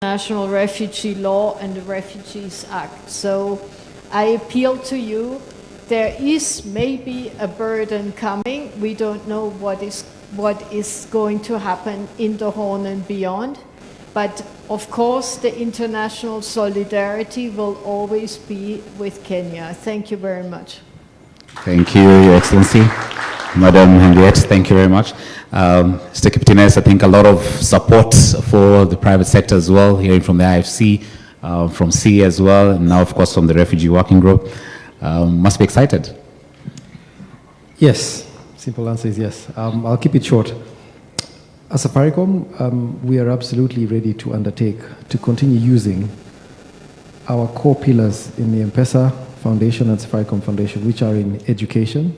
National Refugee Law and the Refugees Act. So I appeal to you. There is maybe a burden coming. We don't know what is going to happen in the Horn and beyond. But of course, the international solidarity will always be with Kenya. Thank you very much. Thank you, Your Excellency. Madam Henriette, thank you very much. Mr. Captainess, I think a lot of support for the private sector as well, hearing from the IFC, from C as well, and now of course from the Refugee Working Group. Must be excited. Yes, simple answer is yes. I'll keep it short. As Safaricom, we are absolutely ready to undertake, to continue using our core pillars in the M-Pesa Foundation and Safaricom Foundation, which are in education,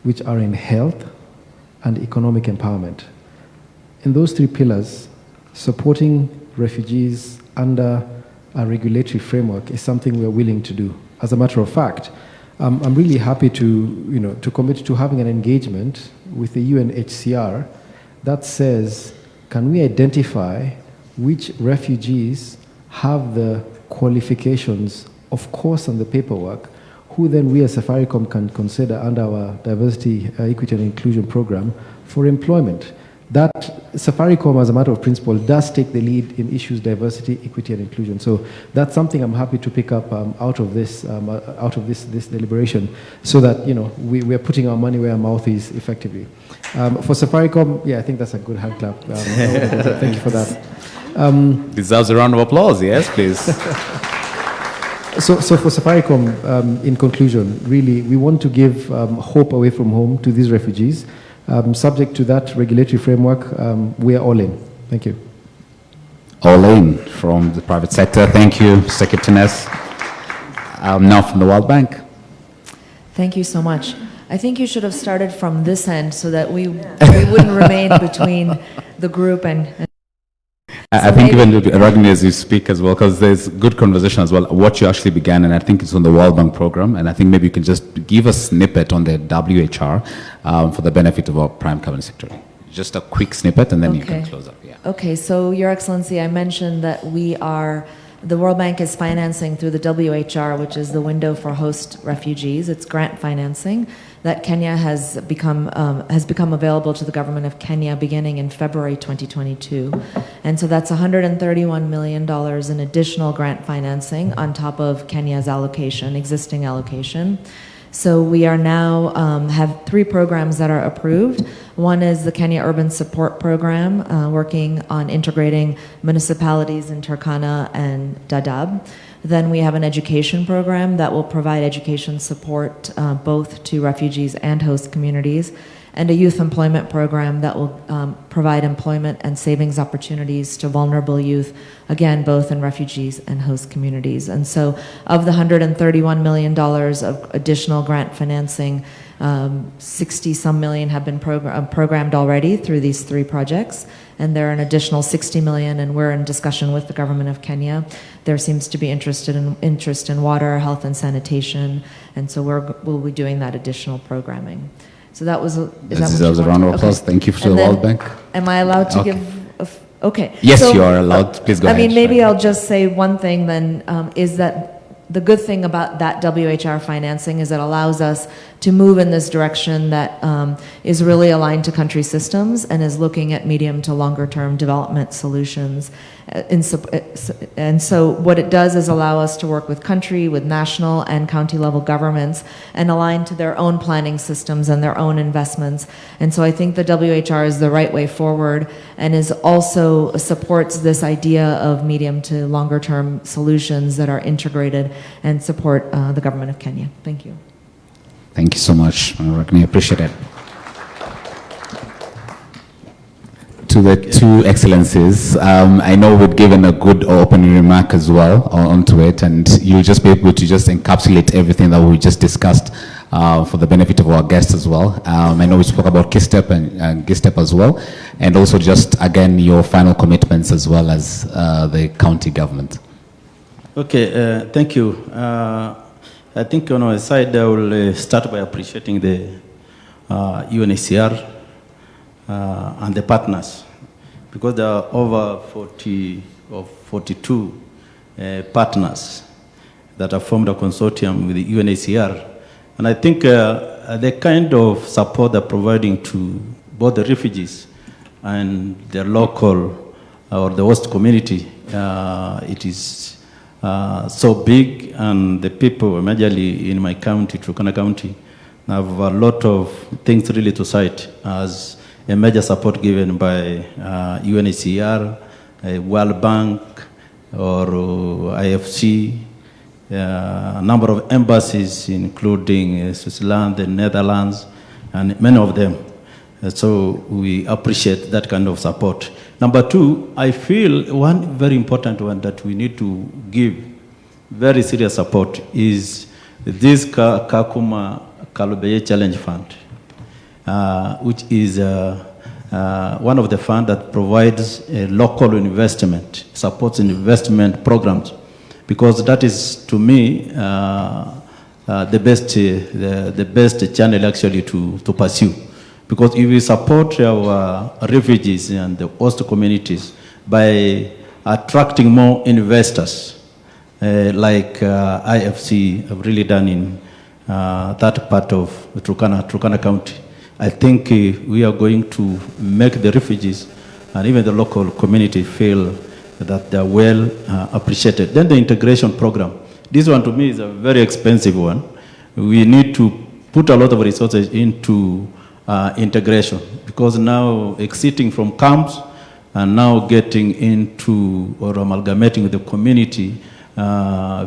which are in health and economic empowerment. In those three pillars, supporting refugees under a regulatory framework is something we're willing to do. As a matter of fact, I'm really happy to commit to having an engagement with the UNHCR that says, can we identify which refugees have the qualifications, of course, and the paperwork, who then we as Safaricom can consider under our diversity, equity and inclusion program for employment. That Safaricom, as a matter of principle, does take the lead in issues diversity, equity and inclusion. So that's something I'm happy to pick up out of this deliberation, so that we are putting our money where our mouth is effectively. For Safaricom, yeah, I think that's a good hand clap. Thank you for that. Deserves a round of applause, yes, please. So for Safaricom, in conclusion, really, we want to give hope away from home to these refugees. Subject to that regulatory framework, we are all in. Thank you. All in from the private sector. Thank you, Mr. Captainess. Now from the World Bank. Thank you so much. I think you should have started from this end so that we wouldn't remain between the group and I think even Ragni, as you speak as well, because there's good conversation as well, what you actually began, and I think it's on the World Bank program, and I think maybe you can just give a snippet on the WHR for the benefit of our prime cabinet secretary. Just a quick snippet, and then you can close up. Yeah. Okay, so Your Excellency, I mentioned that the World Bank is financing through the WHR, which is the window for host refugees. It's grant financing that Kenya has become available to the government of Kenya beginning in February 2022. And so that's $131 million in additional grant financing on top of Kenya's existing allocation. So we are now have 3 programs that are approved. One is the Kenya Urban Support Program, working on integrating municipalities in Turkana and Dadaab. Then we have an education program that will provide education support both to refugees and host communities, and a youth employment program that will provide employment and savings opportunities to vulnerable youth, again, both in refugees and host communities. And so of the $131 million of additional grant financing, 60-some million have been programmed already through these 3 projects, and there are an additional 60 million, and we're in discussion with the government of Kenya. There seems to be interest in water, health and sanitation, and so we'll be doing that additional programming. So that was a round of applause. Thank you for the World Bank. Am I allowed to give? Okay. Yes, so, you are allowed. Please go ahead. I mean, maybe I'll just say one thing then, is that the good thing about that WHR financing is it allows us to move in this direction that is really aligned to country systems and is looking at medium to longer term development solutions. And so what it does is allow us to work with country, with national and county level governments and align to their own planning systems and their own investments. And so I think the WHR is the right way forward and is also supports this idea of medium to longer term solutions that are integrated and support the government of Kenya. Thank you. Thank you so much, Ragni. Appreciate it. To the 2 excellencies, I know we've given a good opening remark as well onto it, and you'll just be able to just encapsulate everything that we just discussed for the benefit of our guests as well. I know we spoke about KeyStep and GSTEP as well, and also just again your final commitments as well as the county government. Okay, thank you. I think on our side, I will start by appreciating the UNHCR and the partners, because there are over of 42 partners that have formed a consortium with the UNHCR. And I think the kind of support they're providing to both the refugees and the local or the host community, it is so big, and the people, majorly in my county, Turkana County, have a lot of things really to cite as a major support given by UNHCR, World Bank, or IFC, a number of embassies, including Switzerland, the Netherlands, and many of them. So we appreciate that kind of support. Number two, I feel one very important one that we need to give very serious support is this Kakuma Kalubeye Challenge Fund, which is one of the funds that provides local investment, supports investment programs, because that is, to me, the best channel actually to pursue. Because if we support our refugees and the host communities by attracting more investors, like IFC have really done in that part of Turkana County, I think we are going to make the refugees and even the local community feel that they are well appreciated. Then the integration program. This one to me is a very expensive one. We need to put a lot of resources into integration, because now exiting from camps and now getting into or amalgamating with the community, or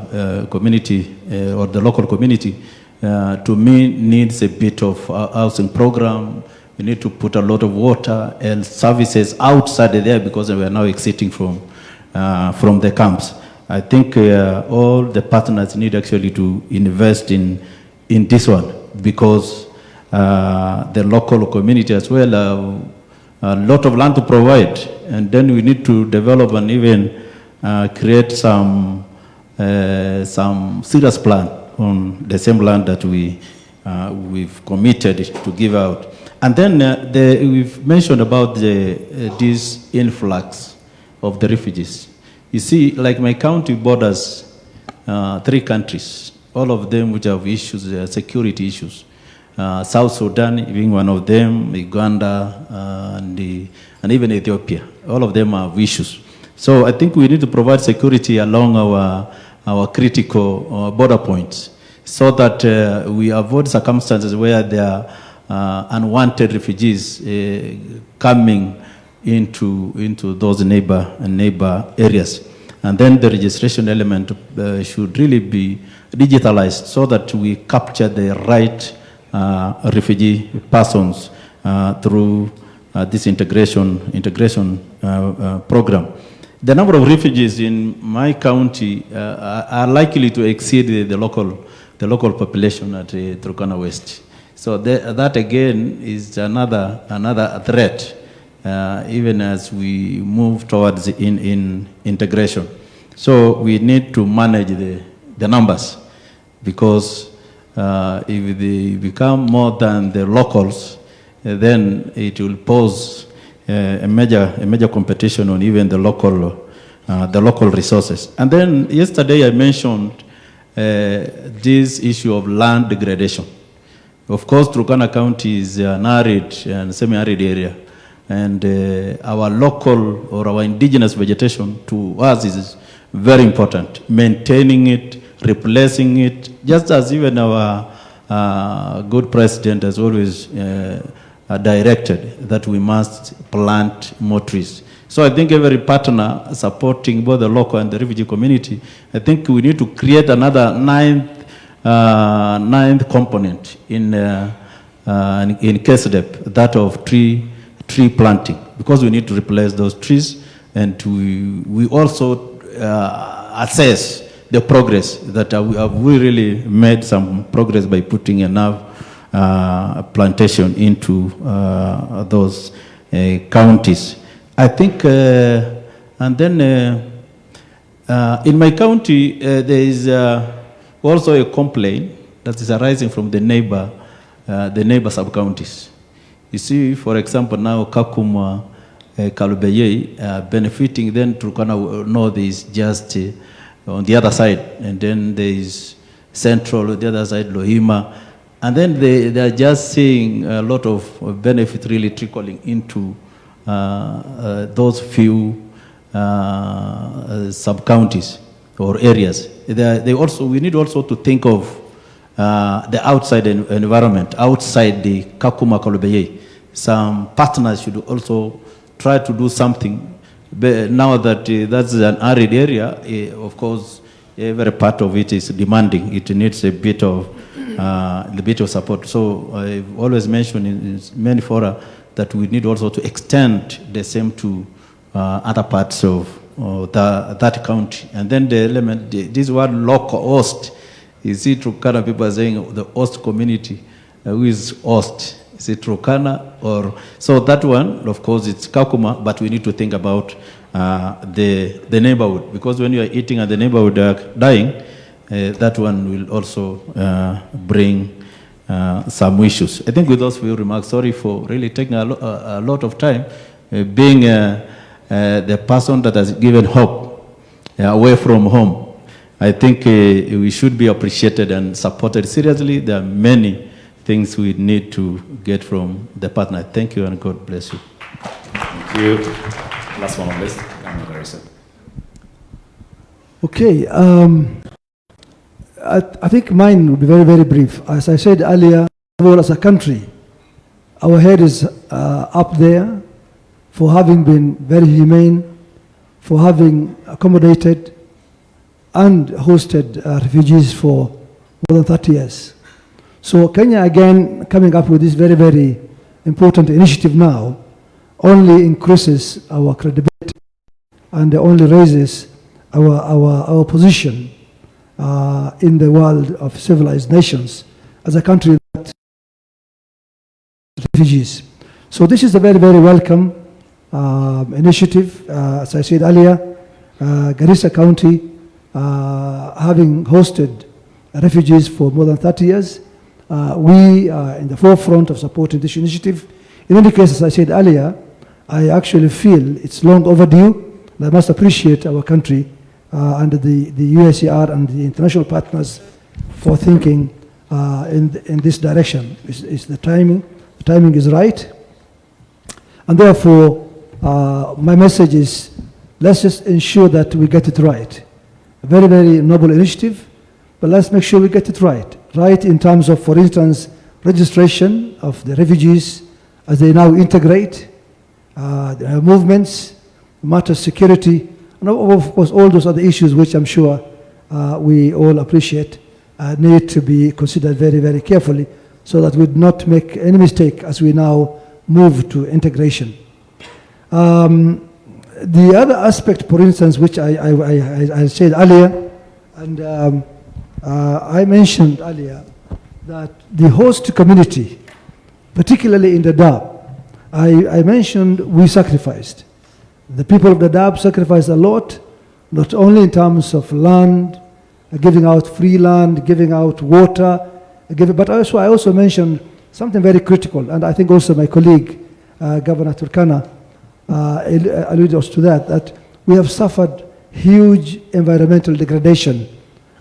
the local community, to me needs a bit of housing program. We need to put a lot of water and services outside there, because we are now exiting from the camps. I think all the partners need actually to invest in this one, because the local community as well have a lot of land to provide, and then we need to develop and even create some serious plan on the same land that we've committed to give out. And then we've mentioned about this influx of the refugees. You see, like my county borders 3 countries, all of them which have issues, security issues. South Sudan being one of them, Uganda, and even Ethiopia. All of them have issues. So I think we need to provide security along our critical border points, so that we avoid circumstances where there are unwanted refugees coming into those neighbor areas. And then the registration element should really be digitalized, so that we capture the right refugee persons through this integration program. The number of refugees in my county are likely to exceed the local population at Turkana West. So that again is another threat, even as we move towards in integration. So we need to manage the numbers, because if they become more than the locals, then it will pose a major competition on even the local resources. And then yesterday I mentioned this issue of land degradation. Of course, Turkana County is an arid and semi-arid area, and our local or our indigenous vegetation to us is very important. Maintaining it, replacing it, just as even our good president has always directed that we must plant more trees. So I think every partner supporting both the local and the refugee community, I think we need to create another ninth component in KSDEP, that of tree planting, because we need to replace those trees, and we also assess the progress that we really made some progress by putting enough plantation into those counties. I think, and then in my county there is also a complaint that is arising from the neighbor sub-counties. You see, for example, now Kakuma Kalubeye, benefiting, then Turkana North is just on the other side, and then there is Central, on the other side, Lohima, and then they are just seeing a lot of benefit really trickling into those few sub-counties or areas. We need also to think of the outside environment, outside the Kakuma Kalubeye. Some partners should also try to do something. But now that that's an arid area, of course, every part of it is demanding. It needs a bit of support. So I've always mentioned in many fora that we need also to extend the same to other parts of that county. And then the element, this word local host, is it Turkana? People are saying the host community. Who is host? Is it Turkana? Or so that one, of course, it's Kakuma, but we need to think about the neighborhood, because when you are eating and the neighborhood are dying, that one will also bring some issues. I think with those few remarks, sorry for really taking a lot of time, being the person that has given hope away from home. I think we should be appreciated and supported seriously. There are many things we need to get from the partner. Thank you and God bless you. Thank you. Last one on this. Okay. I think mine will be very, very brief. As I said earlier, as a country, our head is up there for having been very humane, for having accommodated and hosted refugees for more than 30 years. So Kenya, again, coming up with this very, very important initiative now, only increases our credibility and only raises our position in the world of civilized nations as a country that refugees. So this is a very, very welcome initiative. As I said earlier, Garissa County, having hosted refugees for more than 30 years, we are in the forefront of supporting this initiative. In any case, as I said earlier, I actually feel it's long overdue, and I must appreciate our country and the USCR and the international partners for thinking in this direction. The timing is right, and therefore my message is, let's just ensure that we get it right. A very, very noble initiative, but let's make sure we get it right. Right in terms of, for instance, registration of the refugees as they now integrate, their movements, matter security, and of course all those other issues which I'm sure we all appreciate need to be considered very, very carefully so that we do not make any mistake as we now move to integration. The other aspect, for instance, which I said earlier, and I mentioned earlier, that the host community, particularly in the Dadaab, I mentioned we sacrificed. The people of the Dadaab sacrificed a lot, not only in terms of land, giving out free land, giving out water, but also I also mentioned something very critical, and I think also my colleague, Governor Turkana, alluded us to that we have suffered huge environmental degradation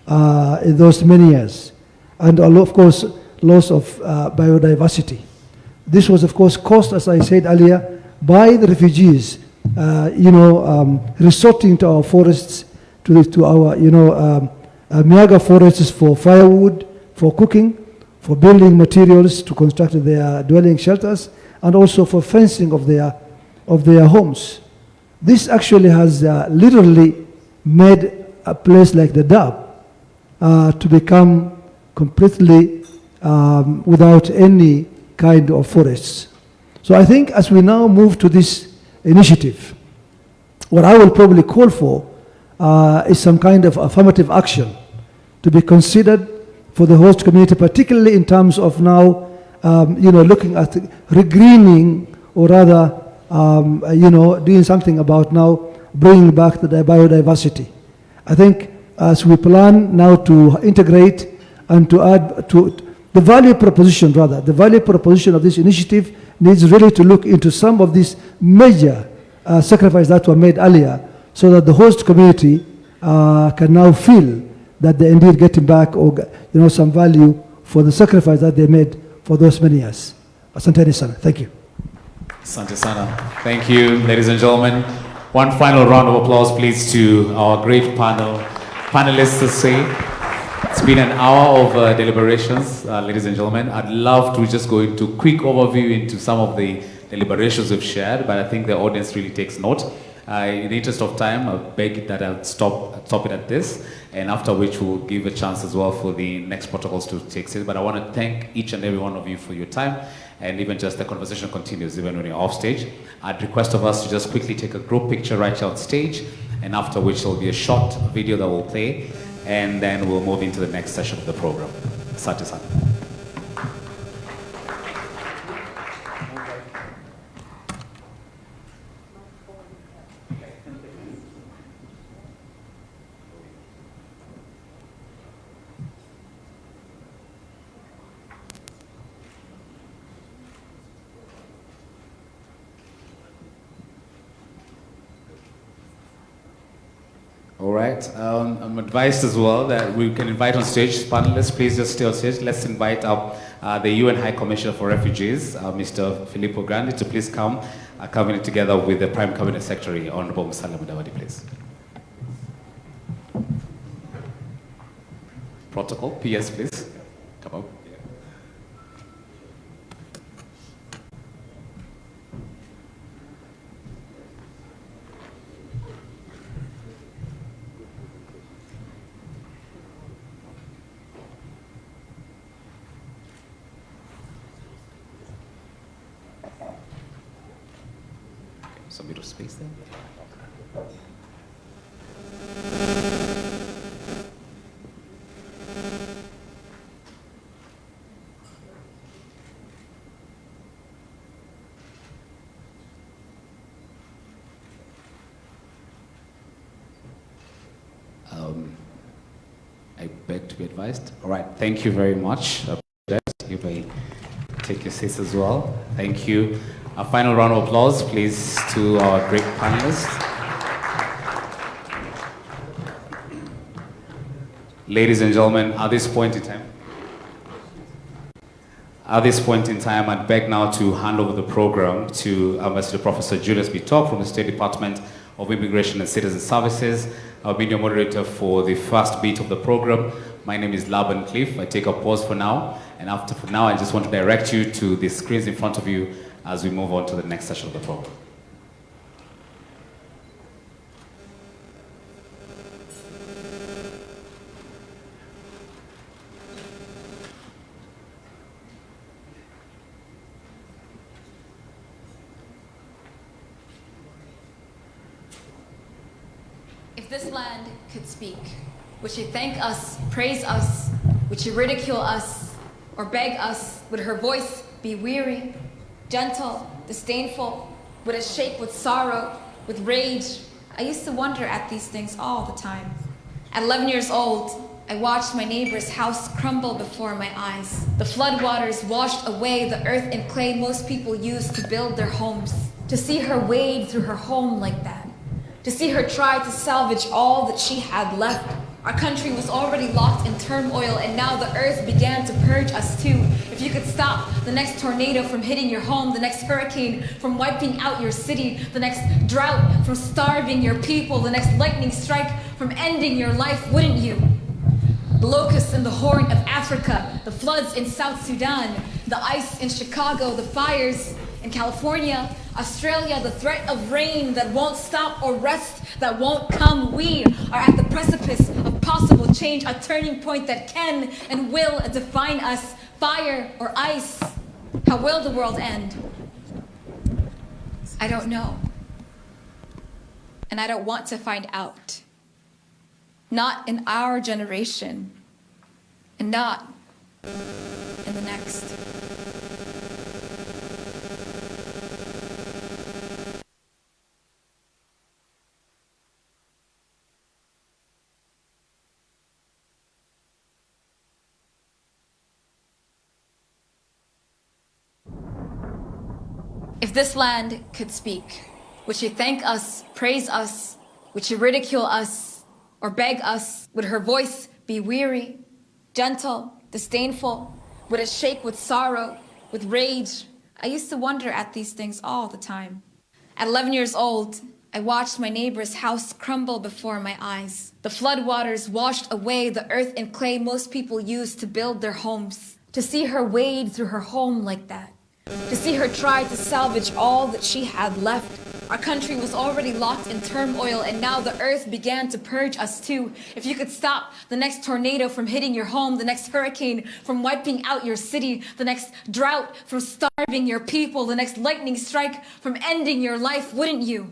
in those many years, and of course loss of biodiversity. This was of course caused, as I said earlier, by the refugees resorting to our forests, to our mega forests for firewood, for cooking, for building materials to construct their dwelling shelters, and also for fencing of their homes. This actually has literally made a place like the Dadaab to become completely without any kind of forests. So I think as we now move to this initiative, what I will probably call for is some kind of affirmative action to be considered for the host community, particularly in terms of now looking at regreening, or rather doing something about now bringing back the biodiversity. I think as we plan now to integrate and to add to the value proposition, the value proposition of this initiative needs really to look into some of these major sacrifices that were made earlier, so that the host community can now feel that they're indeed getting back, or some value for the sacrifice that they made for those many years. Asanteni sana. Thank you. Asante sana. Thank you, ladies and gentlemen. One final round of applause, please, to our great panelists to say. It's been an hour of deliberations, ladies and gentlemen. I'd love to just go into a quick overview into some of the deliberations we've shared, but I think the audience really takes note. In the interest of time, I beg that I'll stop it at this, and after which we'll give a chance as well for the next protocols to take place. But I want to thank each and every one of you for your time, and even just the conversation continues even when you're off stage. I'd request of us to just quickly take a group picture right here on stage, and after which there will be a short video that will play, and then we'll move into the next session of the program. Asante sana. All right. I'm advised as well that we can invite on stage panelists. Please just stay on stage. Let's invite up the UN High Commissioner for Refugees, Mr. Filippo Grandi, to please come, coming together with the Prime Cabinet Secretary, Honorable Musalia Mudavadi, please. Protocol, PS, please. Come up. Some bit of space there. I beg to be advised. All right, thank you very much. You may take your seats as well. Thank you. A final round of applause, please, to our great panelists. Ladies and gentlemen, at this point in time, I'd beg now to hand over the program to Ambassador Professor Julius B. Top from the State Department of Immigration and Citizen Services, our media moderator for the first bit of the program. My name is Laban Cliff. I take a pause for now, and for now, I just want to direct you to the screens in front of you as we move on to the next session of the program. If this land could speak, would she thank us, praise us, would she ridicule us, or beg us? Would her voice be weary, gentle, disdainful? Would it shake with sorrow, with rage? I used to wonder at these things all the time. At 11 years old, I watched my neighbor's house crumble before my eyes. The floodwaters washed away the earth and clay most people use to build their homes. To see her wade through her home like that, to see her try to salvage all that she had left. Our country was already locked in turmoil, and now the earth began to purge us too. If you could stop the next tornado from hitting your home, the next hurricane from wiping out your city, the next drought from starving your people, the next lightning strike from ending your life, wouldn't you? The locusts in the Horn of Africa, the floods in South Sudan, the ice in Chicago, the fires in California, Australia, the threat of rain that won't stop or rest, that won't come. We are at the precipice of possible change, a turning point that can and will define us. Fire or ice, how will the world end? I don't know. And I don't want to find out. Not in our generation, and not in the next. If this land could speak, Would she thank us, praise us? Would she ridicule us or beg us? Would her voice be weary, gentle, disdainful? Would it shake with sorrow, with rage? I used to wonder at these things all the time. At 11 years old, I watched my neighbor's house crumble before my eyes. The floodwaters washed away the earth and clay most people use to build their homes. To see her wade through her home like that. To see her try to salvage all that she had left. Our country was already locked in turmoil, and now the earth began to purge us too. If you could stop the next tornado from hitting your home, the next hurricane from wiping out your city, the next drought from starving your people, the next lightning strike from ending your life, wouldn't you?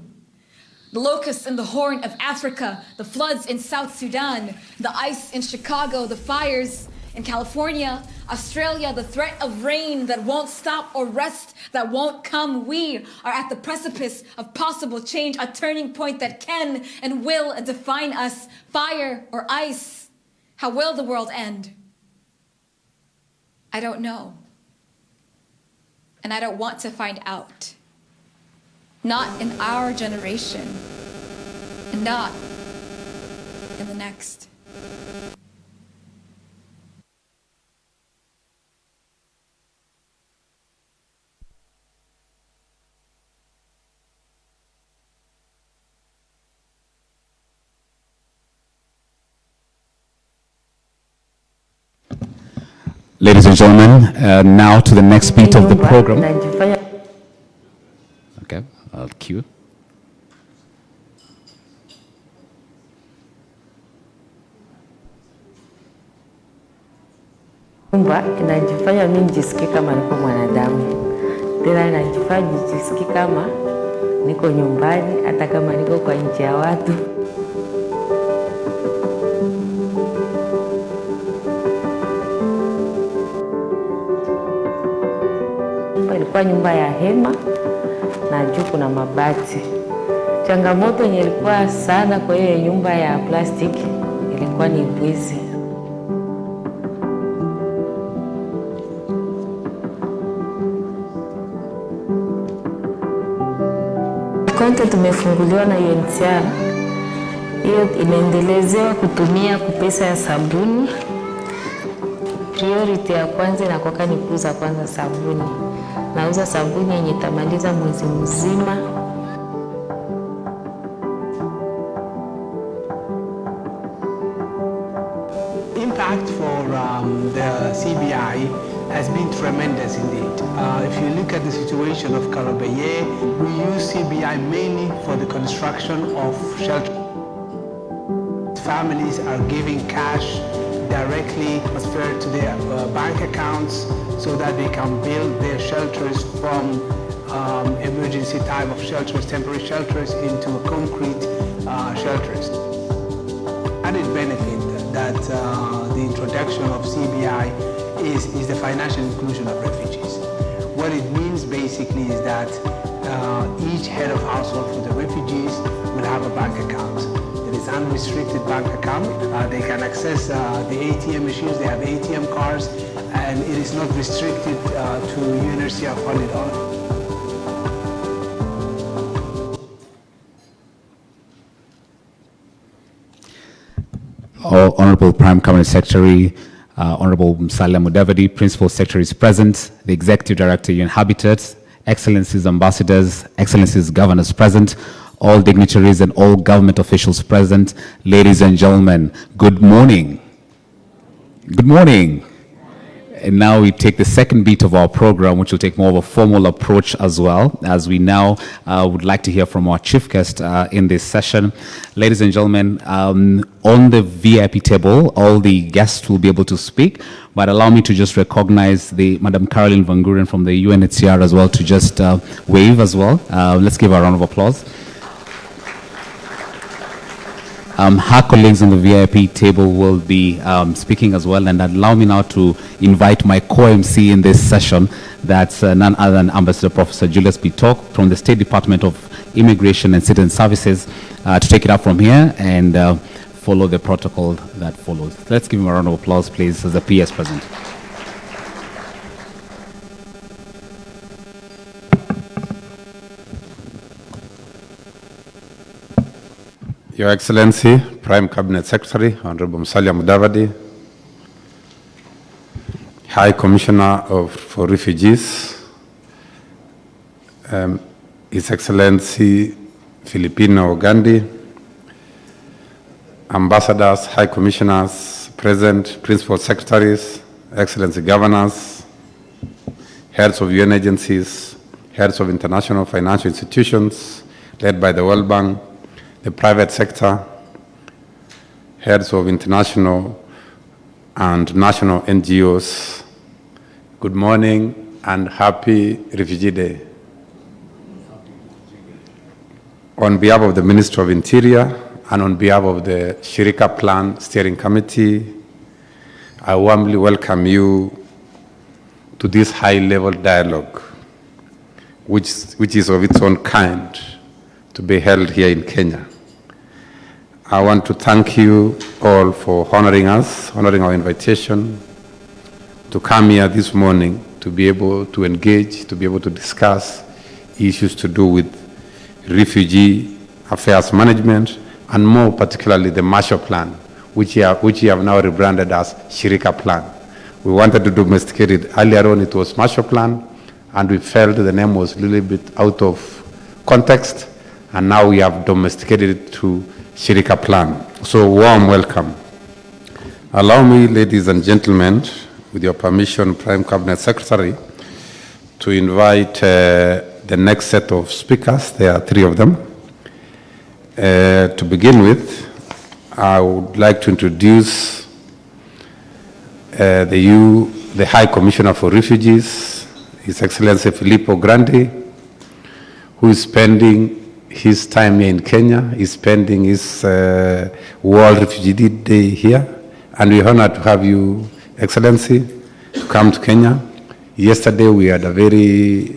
The locusts in the Horn of Africa, the floods in South Sudan, the ice in Chicago, the fires in California, Australia, the threat of rain that won't stop or rest, that won't come. We are at the precipice of possible change, a turning point that can and will define us. Fire or ice, how will the world end? I don't know. And I don't want to find out. Not in our generation, and not in the next. Ladies and gentlemen, now to the next beat of the program. Okay, I'll cue. Nyumba inajifanya mimi nijisikie kama niko mwanadamu, tena inajifanya nijisikie kama niko nyumbani, hata kama niko kwa nchi ya watu. Ilikuwa nyumba ya hema na juu kuna mabati. Changamoto yenye ilikuwa sana kwa hiyo nyumba ya plastiki ilikuwa ni bwizi. Konto tumefunguliwa na UNHCR. Hiyo inaendelezewa kutumia pesa ya sabuni. Priority ya kwanza inakuwa ni kuuza kwanza sabuni. Nauza sabuni yenye itamaliza mwezi mzima. Impact for the CBI has been tremendous indeed. If you look at the situation of Karabaye, we use CBI mainly for the construction of shelters. Families are giving cash directly transferred to their bank accounts so that they can build their shelters from emergency type of shelters, temporary shelters, into concrete shelters. Added benefit that the introduction of CBI is the financial inclusion of refugees. What it means basically is that each head of household for the refugees will have a bank account. It is unrestricted bank account. They can access the ATM machines, they have ATM cards, and it is not restricted to UNHCR funded only. Honorable Prime Cabinet Secretary, Honorable Musalia Mudavadi, Principal Secretary is present, the Executive Director, UN Habitat, Excellencies Ambassadors, Excellencies Governors present, all dignitaries and all government officials present. Ladies and gentlemen, good morning. Good morning. And now we take the second beat of our program, which will take more of a formal approach as well, as we now would like to hear from our chief guest in this session. Ladies and gentlemen, on the VIP table, all the guests will be able to speak, but allow me to just recognize the Madam Caroline Van Guren from the UNHCR as well to just wave as well. Let's give her a round of applause. Her colleagues on the VIP table will be speaking as well, and allow me now to invite my co-MC in this session, that's none other than Ambassador Professor Julius B. Tok from the State Department of Immigration and Citizen Services to take it up from here and follow the protocol that follows. Let's give him a round of applause, please, as the PS present. Your Excellency, Prime Cabinet Secretary, Honorable Musalia Mudavadi, High Commissioner for Refugees, His Excellency Filipino Gandhi, Ambassadors, High Commissioners, Present, Principal Secretaries, Excellency Governors, Heads of UN agencies, Heads of international financial institutions led by the World Bank, the private sector, Heads of international and national NGOs, good morning and happy Refugee Day. On behalf of the Ministry of Interior and on behalf of the Shirika Plan Steering Committee, I warmly welcome you to this high-level dialogue, which is of its own kind, to be held here in Kenya. I want to thank you all for honoring us, honoring our invitation to come here this morning to be able to engage, to be able to discuss issues to do with refugee affairs management, and more particularly the Marshall Plan, which you have now rebranded as Shirika Plan. We wanted to domesticate it. Earlier on it was Marshall Plan, and we felt the name was a little bit out of context, and now we have domesticated it to Shirika Plan. So warm welcome. Allow me, ladies and gentlemen, with your permission, Prime Cabinet Secretary, to invite the next set of speakers. There are 3 of them. To begin with, I would like to introduce the High Commissioner for Refugees, His Excellency Filippo Grandi, who is spending his time here in Kenya. He's spending his World Refugee Day here, and we're honored to have you, Excellency, to come to Kenya. Yesterday we had a very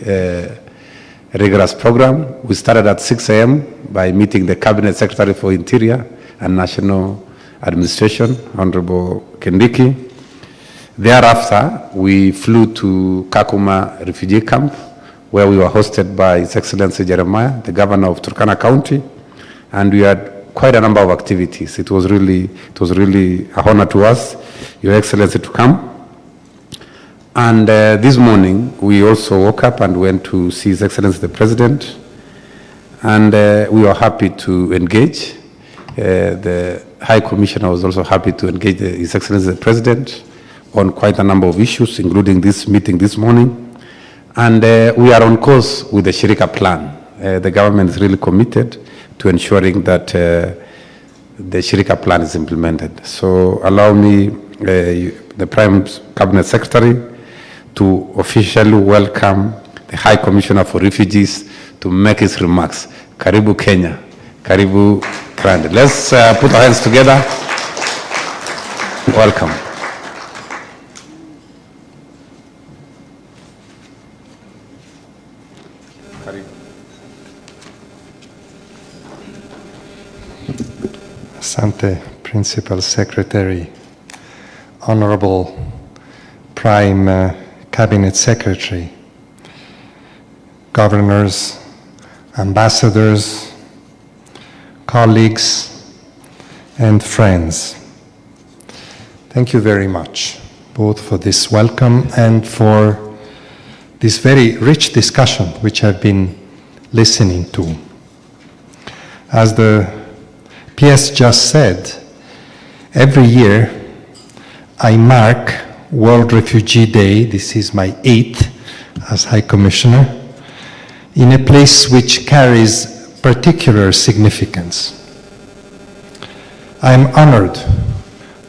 rigorous program. We started at 6 a.m. by meeting the Cabinet Secretary for Interior and National Administration, Honorable Kindiki. Thereafter, we flew to Kakuma refugee camp, where we were hosted by His Excellency Jeremiah, the Governor of Turkana County, and we had quite a number of activities. It was really a honor to us, Your Excellency, to come. And this morning, we also woke up and went to see His Excellency the President, and we were happy to engage. The High Commissioner was also happy to engage His Excellency the President on quite a number of issues, including this meeting this morning. And we are on course with the Shirika Plan. The government is really committed to ensuring that the Shirika Plan is implemented. So allow me, the Prime Cabinet Secretary, to officially welcome the High Commissioner for Refugees to make his remarks. Karibu Kenya, Karibu Grande. Let's put our hands together. Welcome. Asante, Principal Secretary, Honorable Prime Cabinet Secretary, Governors, Ambassadors, colleagues, and friends. Thank you very much, both for this welcome and for this very rich discussion which I've been listening to. As the PS just said, every year I mark World Refugee Day, this is my 8th as High Commissioner, in a place which carries particular significance. I am honored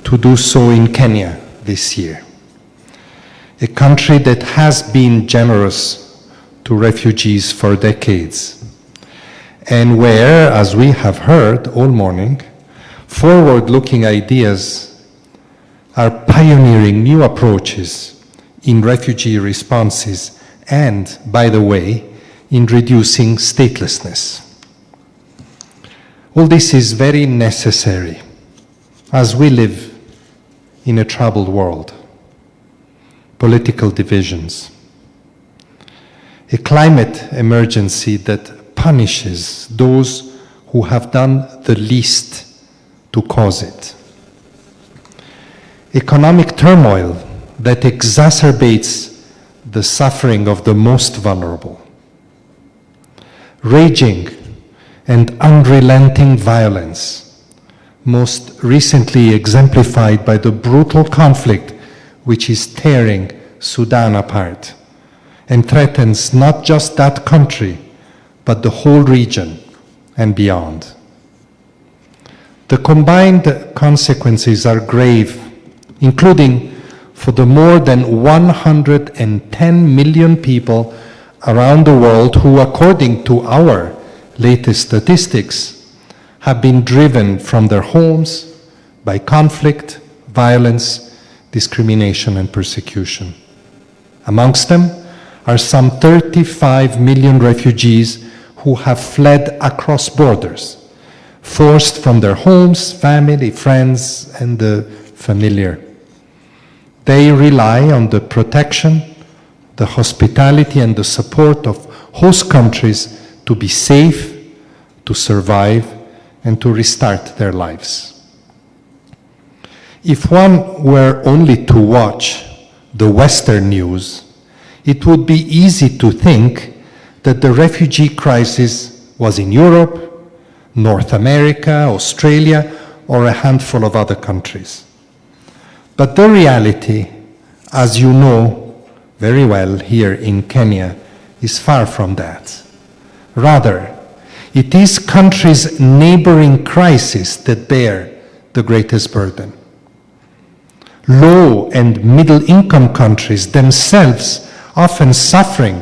to do so in Kenya this year, a country that has been generous to refugees for decades, and where, as we have heard all morning, forward-looking ideas are pioneering new approaches in refugee responses and, by the way, in reducing statelessness. All this is very necessary as we live in a troubled world. Political divisions, a climate emergency that punishes those who who have done the least to cause it. Economic turmoil that exacerbates the suffering of the most vulnerable. Raging and unrelenting violence, most recently exemplified by the brutal conflict which is tearing Sudan apart and threatens not just that country, but the whole region and beyond. The combined consequences are grave, including for the more than 110 million people around the world who, according to our latest statistics, have been driven from their homes by conflict, violence, discrimination, and persecution. Amongst them are some 35 million refugees who have fled across borders, forced from their homes, family, friends, and the familiar. They rely on the protection, the hospitality, and the support of host countries to be safe, to survive, and to restart their lives. If one were only to watch the Western news, it would be easy to think that the refugee crisis was in Europe, North America, Australia, or a handful of other countries. But the reality, as you know very well here in Kenya, is far from that. Rather, it is countries' neighboring crises that bear the greatest burden. Low and middle-income countries themselves often suffering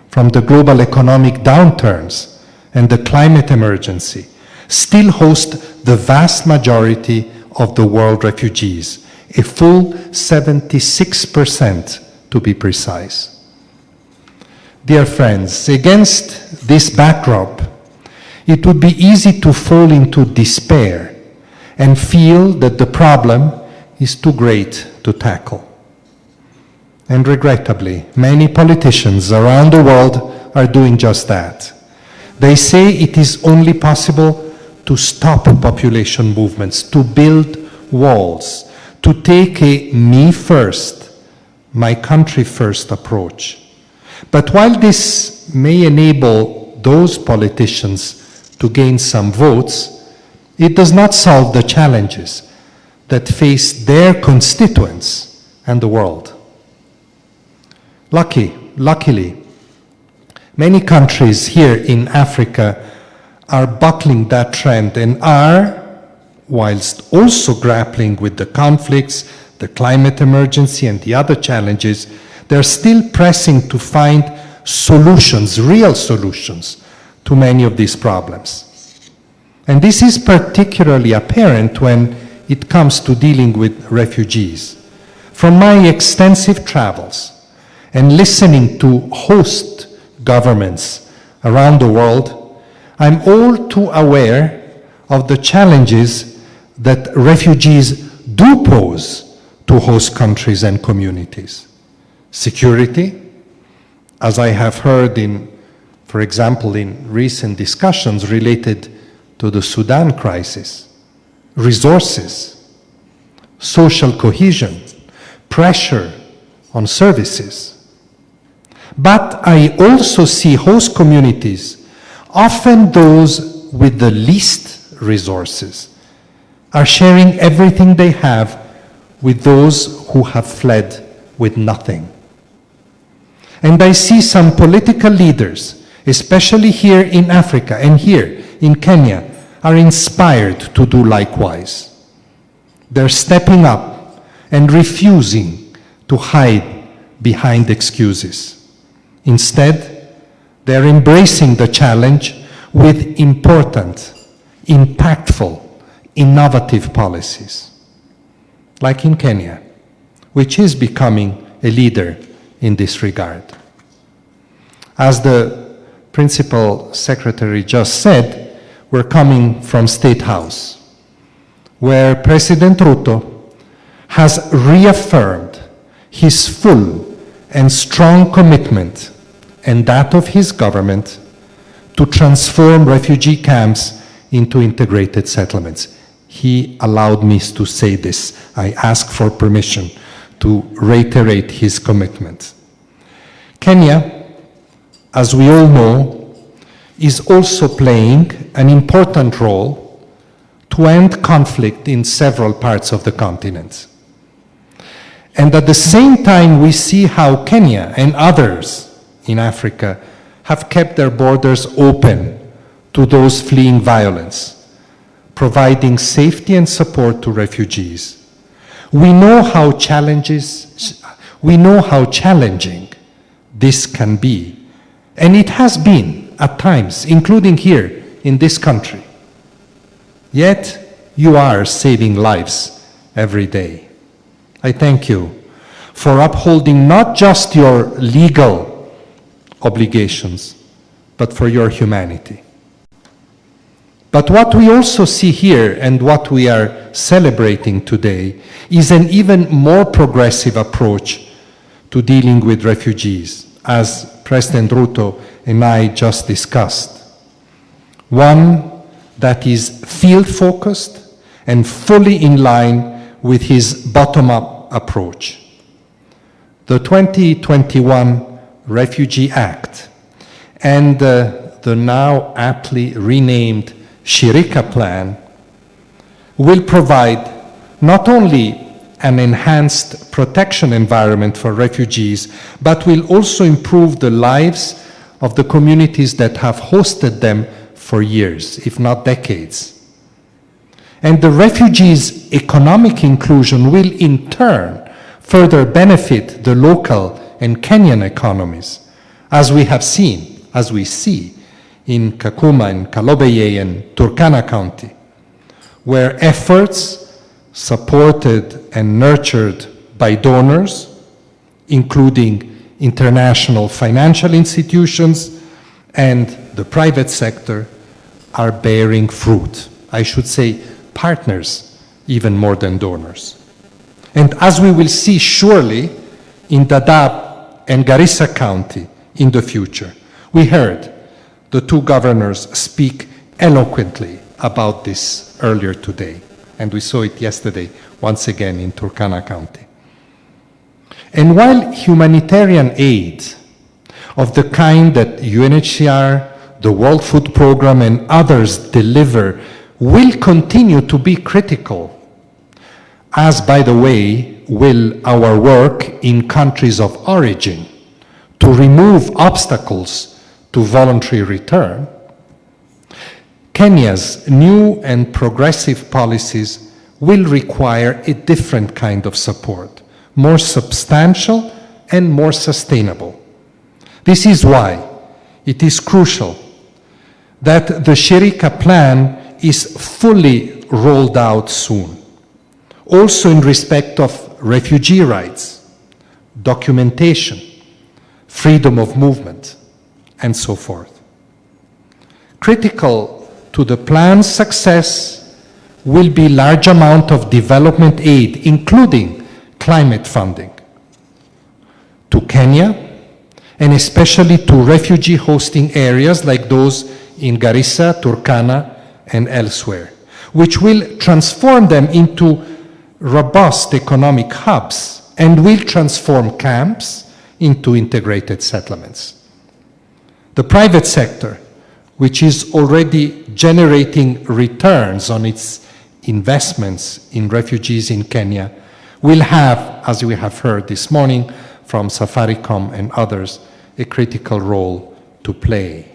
from the global economic downturns and the climate emergency still host the vast majority of the world refugees, a full 76% to be precise. Dear friends, against this backdrop, it would be easy to fall into despair and feel that the problem is too great to tackle. And regrettably, many politicians around the world are doing just that. They say it is only possible to stop population movements, to build walls, to take a me first, my country first approach. But while this may enable those politicians to gain some votes, it does not solve the challenges that face their constituents and the world. Luckily, many countries here in Africa are buckling that trend and are, whilst also grappling with the conflicts, the climate emergency, and the other challenges, they're still pressing to find solutions, real solutions, to many of these problems. And this is particularly apparent when it comes to dealing with refugees. From my extensive travels and listening to host governments around the world, I'm all too aware of the challenges that refugees do pose to host countries and communities. Security, as I have heard for example, in recent discussions related to the Sudan crisis. Resources, social cohesion, pressure on services. But I also see host communities, often those with the least resources, are sharing everything they have with those who have fled with nothing. And I see some political leaders, especially here in Africa and here in Kenya, are inspired to do likewise. They're stepping up and refusing to hide behind excuses. Instead, they're embracing the challenge with important, impactful, innovative policies, like in Kenya, which is becoming a leader in this regard. As the Principal Secretary just said, we're coming from State House, where President Ruto has reaffirmed his full and strong commitment, and that of his government, to transform refugee camps into integrated settlements. He allowed me to say this. I ask for permission to reiterate his commitment. Kenya, as we all know, is also playing an important role to end conflict in several parts of the continent. And at the same time, we see how Kenya and others in Africa have kept their borders open to those fleeing violence, providing safety and support to refugees. We know how challenging this can be, and it has been at times, including here in this country. Yet, you are saving lives every day. I thank you for upholding not just your legal obligations, but for your humanity. But what we also see here and what we are celebrating today is an even more progressive approach to dealing with refugees, as President Ruto and I just discussed. One that is field-focused and fully in line with his bottom-up approach. The 2021 Refugee Act and the now aptly renamed Shirika plan will provide not only an enhanced protection environment for refugees, but will also improve the lives of the communities that have hosted them for years, if not decades. And the refugees' economic inclusion will in turn further benefit the local and Kenyan economies, as we have seen, as we see in Kakuma and Kalobeye and Turkana County, where efforts supported and nurtured by donors, including international financial institutions and the private sector, are bearing fruit. I should say partners, even more than donors. And as we will see surely in Dadaab and Garissa County in the future, we heard the two governors speak eloquently about this earlier today, and we saw it yesterday once again in Turkana County. And while humanitarian aid of the kind that UNHCR, the World Food Programme and others deliver will continue to be critical, as by the way will our work in countries of origin to remove obstacles to voluntary return, Kenya's new and progressive policies will require a different kind of support, more substantial and more sustainable. This is why it is crucial that the Shirika plan is fully rolled out soon, also in respect of refugee rights, documentation, freedom of movement, and so forth. Critical to the plan's success will be large amount of development aid, including climate funding, to Kenya, and especially to refugee hosting areas like those in Garissa, Turkana, and elsewhere, which will transform them into robust economic hubs and will transform camps into integrated settlements. The private sector, which is already generating returns on its investments in refugees in Kenya, will have, as we have heard this morning from Safaricom and others, a critical role to play.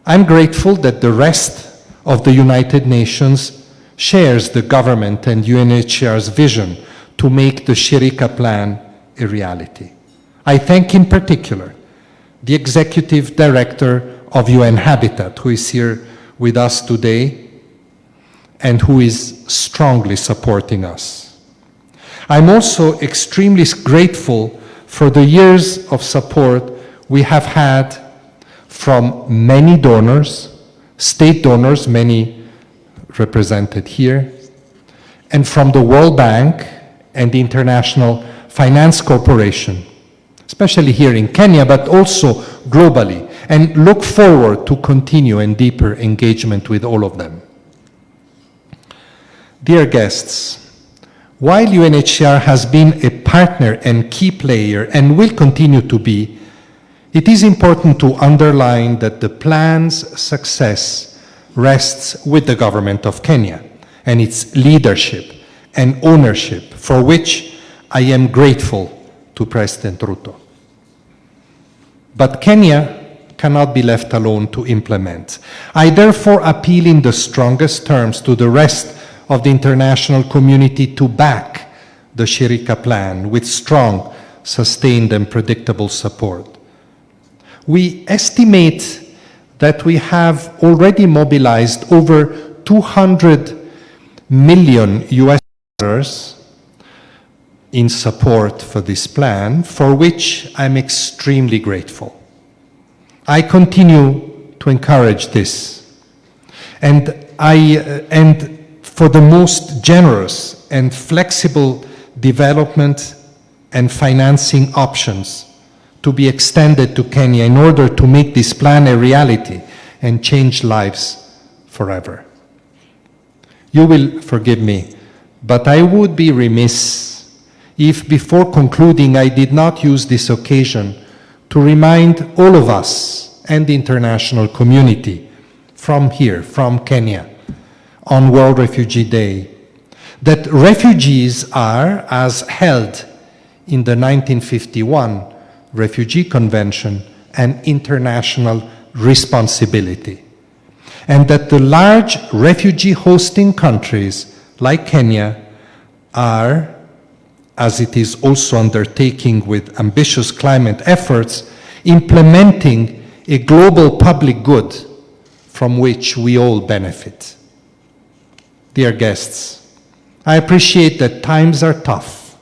I'm grateful that the rest of the United Nations shares the government and UNHCR's vision to make the Shirika plan a reality. I thank in particular the Executive Director of UN Habitat, who is here with us today and who is strongly supporting us. I'm also extremely grateful for the years of support we have had from many donors, state donors, many represented here, and from the World Bank and the International Finance Corporation, especially here in Kenya, but also globally. and look forward to continue and deeper engagement with all of them. Dear guests, while UNHCR has been a partner and key player and will continue to be, it is important to underline that the plan's success rests with the government of Kenya and its leadership and ownership, for which I am grateful to President Ruto. But Kenya cannot be left alone to implement. I therefore appeal in the strongest terms to the rest of the international community to back the Shirika plan with strong, sustained and predictable support. We estimate that we have already mobilized over 200 million US dollars in support for this plan, for which I'm extremely grateful. I continue to encourage this, and for the most generous and flexible development and financing options to be extended to Kenya in order to make this plan a reality and change lives forever. You will forgive me, but I would be remiss if before concluding I did not use this occasion to remind all of us and the international community from here, from Kenya, on World Refugee Day, that refugees are, as held in the 1951 Refugee Convention, an international responsibility, and that the large refugee hosting countries like Kenya are, as it is also undertaking with ambitious climate efforts, implementing a global public good from which we all benefit. Dear guests, I appreciate that times are tough,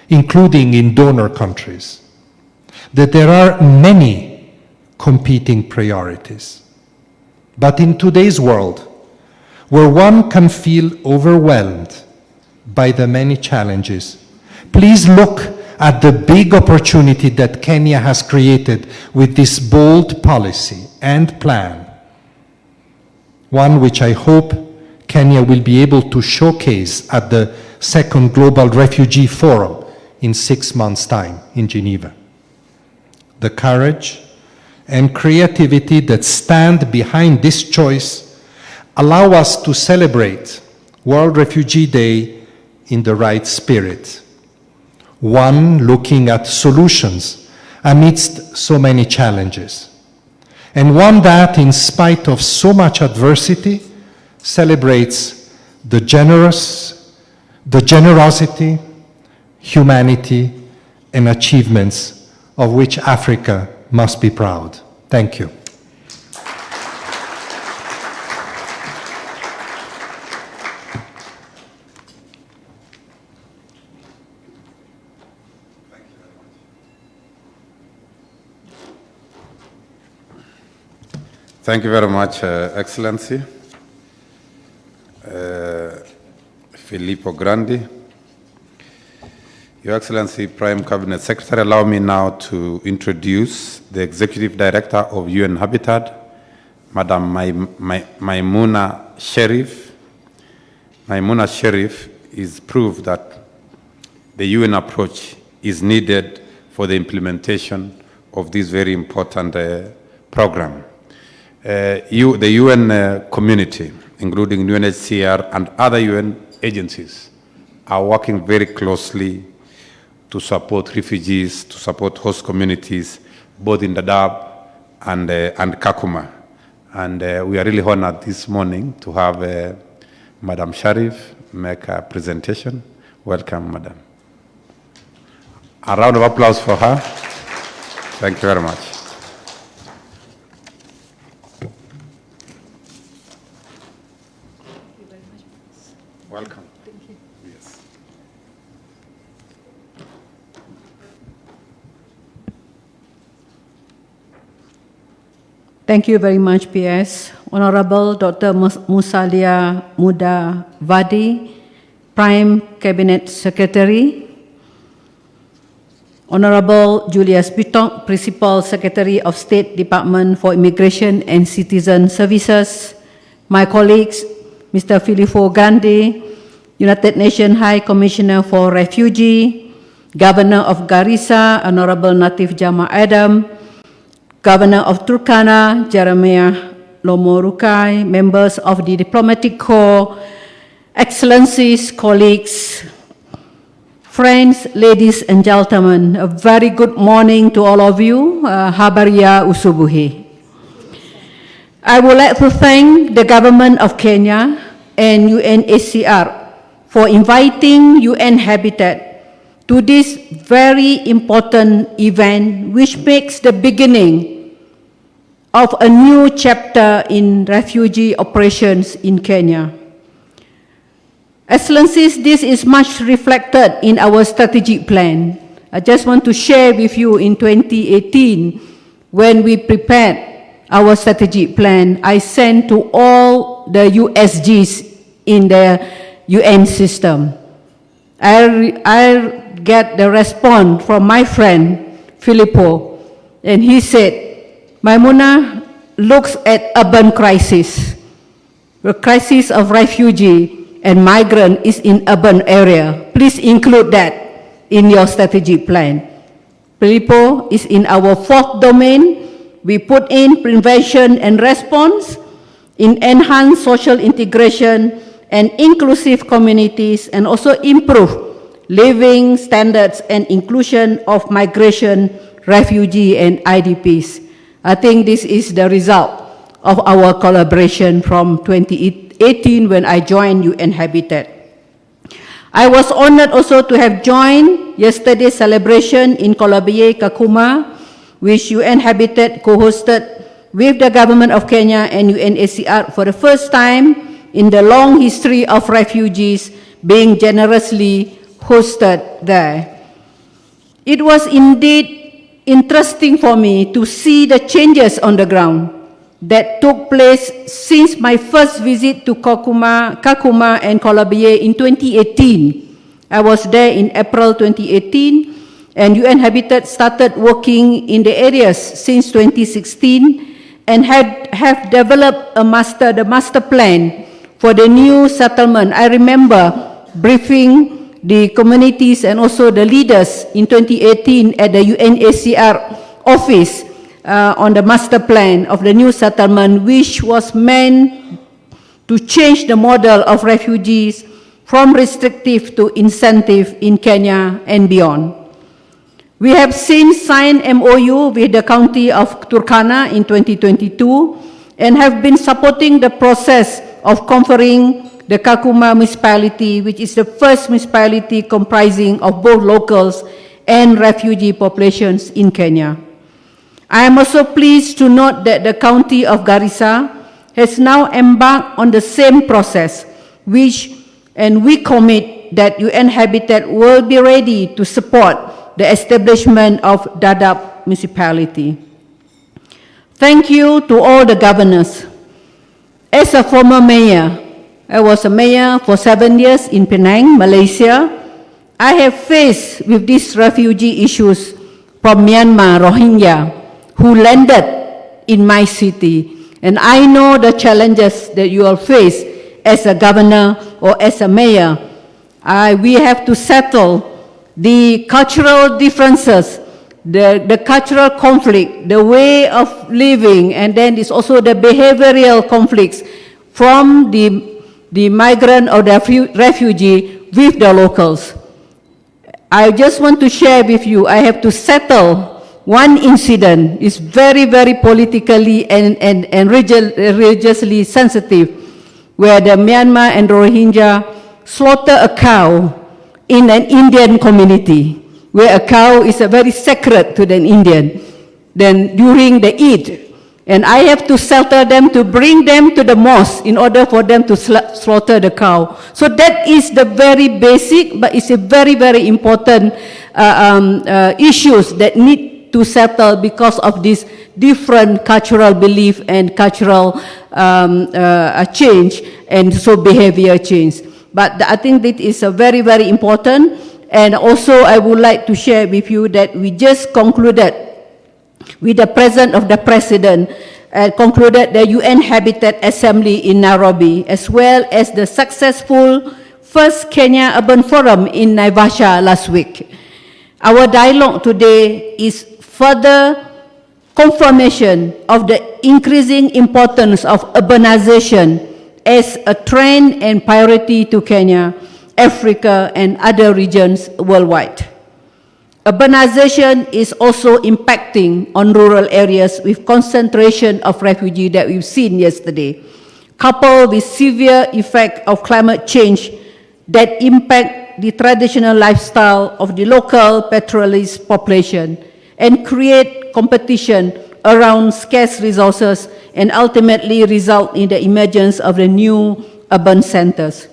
including in donor countries, that there are many competing priorities. But in today's world, where one can feel overwhelmed by the many challenges, please look at the big opportunity that Kenya has created with this bold policy and plan, one which I hope Kenya will be able to showcase at the second Global Refugee Forum in 6 months' time in Geneva. The courage and creativity that stand behind this choice allow us to celebrate World Refugee Day in the right spirit, one looking at solutions amidst so many challenges, and one that, in spite of so much adversity, celebrates the generosity, humanity, and achievements of which Africa must be proud. Thank you. Thank you very much, Excellency. Filippo Grandi. Your Excellency, Prime Cabinet Secretary, allow me now to introduce the Executive Director of UN Habitat, Madam Maimuna Sherif. Maimuna Sherif is proof that the UN approach is needed for the implementation of this very important program. The UN community, including UNHCR and other UN agencies, are working very closely to support refugees, to support host communities, both in Dadaab and Kakuma. And we are really honored this morning to have Madam Sharif make a presentation. Welcome, Madam. A round of applause for her. Thank you very much. Welcome. Thank you. Yes. Thank you very much, PS. Honorable Dr. Musalia Muda Vadi, Prime Cabinet Secretary. Honorable Julius Bitong, Principal Secretary of State Department for Immigration and Citizen Services, my colleagues, Mr. Filippo Grandi, United Nations High Commissioner for Refugee, Governor of Garissa, Honorable Natif Jama Adam, Governor of Turkana, Jeremiah Lomorukai, members of the Diplomatic Corps, Excellencies, colleagues, friends, ladies and gentlemen, a very good morning to all of you. Habaria usubuhi. I would like to thank the government of Kenya and UNHCR for inviting UN Habitat to this very important event, which makes the beginning of a new chapter in refugee operations in Kenya. Excellencies, this is much reflected in our strategic plan. I just want to share with you in 2018, when we prepared our strategic plan, I sent to all the USGs in the UN system. I get the response from my friend, Filippo, and he said, Maimuna looks at urban crisis. The crisis of refugee and migrant is in urban area. Please include that in your strategic plan. Filippo is in our fourth domain. We put in prevention and response, in enhanced social integration and inclusive communities, and also improve living standards and inclusion of migration, refugee and IDPs. I think this is the result of our collaboration from 2018 when I joined UN Habitat. I was honored also to have joined yesterday's celebration in Kolabiye, Kakuma, which UN Habitat co-hosted with the government of Kenya and UNHCR for the first time in the long history of refugees being generously hosted there. It was indeed interesting for me to see the changes on the ground that took place since my first visit to Kakuma and Kolabiye in 2018. I was there in April 2018, and UN Habitat started working in the areas since 2016 and have developed the master plan for the new settlement. I remember briefing the communities and also the leaders in 2018 at the UNHCR office on the master plan of the new settlement, which was meant to change the model of refugees from restrictive to incentive in Kenya and beyond. We have since signed MOU with the county of Turkana in 2022 and have been supporting the process of conferring the Kakuma municipality, which is the first municipality comprising of both locals and refugee populations in Kenya. I am also pleased to note that the county of Garissa has now embarked on the same process, and we commit that UN Habitat will be ready to support the establishment of Dadaab municipality. Thank you to all the governors. As a former mayor, I was a mayor for 7 years in Penang, Malaysia. I have faced with these refugee issues from Myanmar, Rohingya, who landed in my city. And I know the challenges that you will face as a governor or as a mayor. We have to settle the cultural differences, the cultural conflict, the way of living, and then it's also the behavioral conflicts from the migrant or the refugee with the locals. I just want to share with you, I have to settle one incident. It's very, very politically and religiously sensitive, where the Myanmar and Rohingya slaughter a cow in an Indian community, where a cow is very sacred to the Indian. Then during the Eid, and I have to shelter them to bring them to the mosque in order for them to slaughter the cow. So that is the very basic, but it's a very, very important issues that need to settle because of this different cultural belief and cultural change, and so behavior change. But I think that is a very, very important, And also, I would like to share with you that we just concluded with the presence of the President, concluded the UN Habitat Assembly in Nairobi, as well as the successful first Kenya Urban Forum in Naivasha last week. Our dialogue today is further confirmation of the increasing importance of urbanization as a trend and priority to Kenya, Africa, and other regions worldwide. Urbanization is also impacting on rural areas with concentration of refugees that we've seen yesterday, coupled with severe effect of climate change that impact the traditional lifestyle of the local pastoralist population and create competition around scarce resources and ultimately result in the emergence of the new urban centers.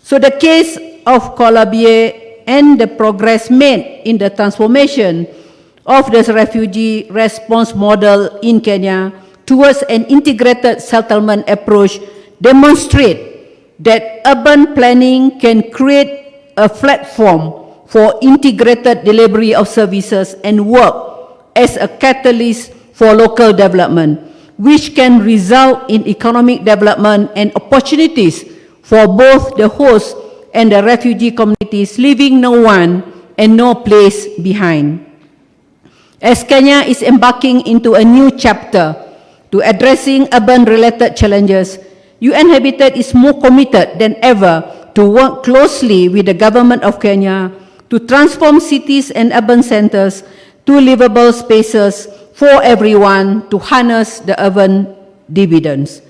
So the case of Colabie and the progress made in the transformation of the refugee response model in Kenya towards an integrated settlement approach demonstrate that urban planning can create a platform for integrated delivery of services and work as a catalyst for local development, which can result in economic development and opportunities for both the host and the refugee communities, leaving no one and no place behind. As Kenya is embarking into a new chapter to addressing urban-related challenges, UN Habitat is more committed than ever to work closely with the government of Kenya to transform cities and urban centers to livable spaces for everyone to harness the urban dividends.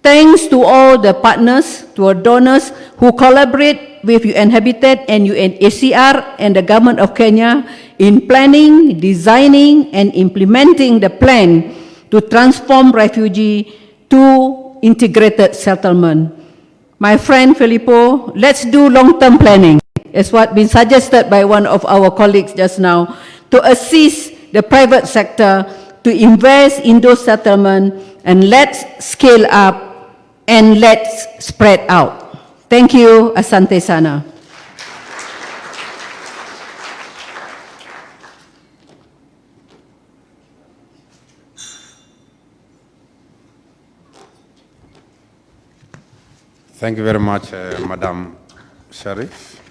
Thanks to all the partners, to our donors who collaborate with UN Habitat and UNHCR and the government of Kenya in planning, designing, and implementing the plan to transform refugee to integrated settlement. My friend Filippo, let's do long-term planning, as what been suggested by one of our colleagues just now, to assist the private sector to invest in those settlements, and let's scale up and let's spread out. Thank you. Asante sana. Thank you very much, Madam Sharif,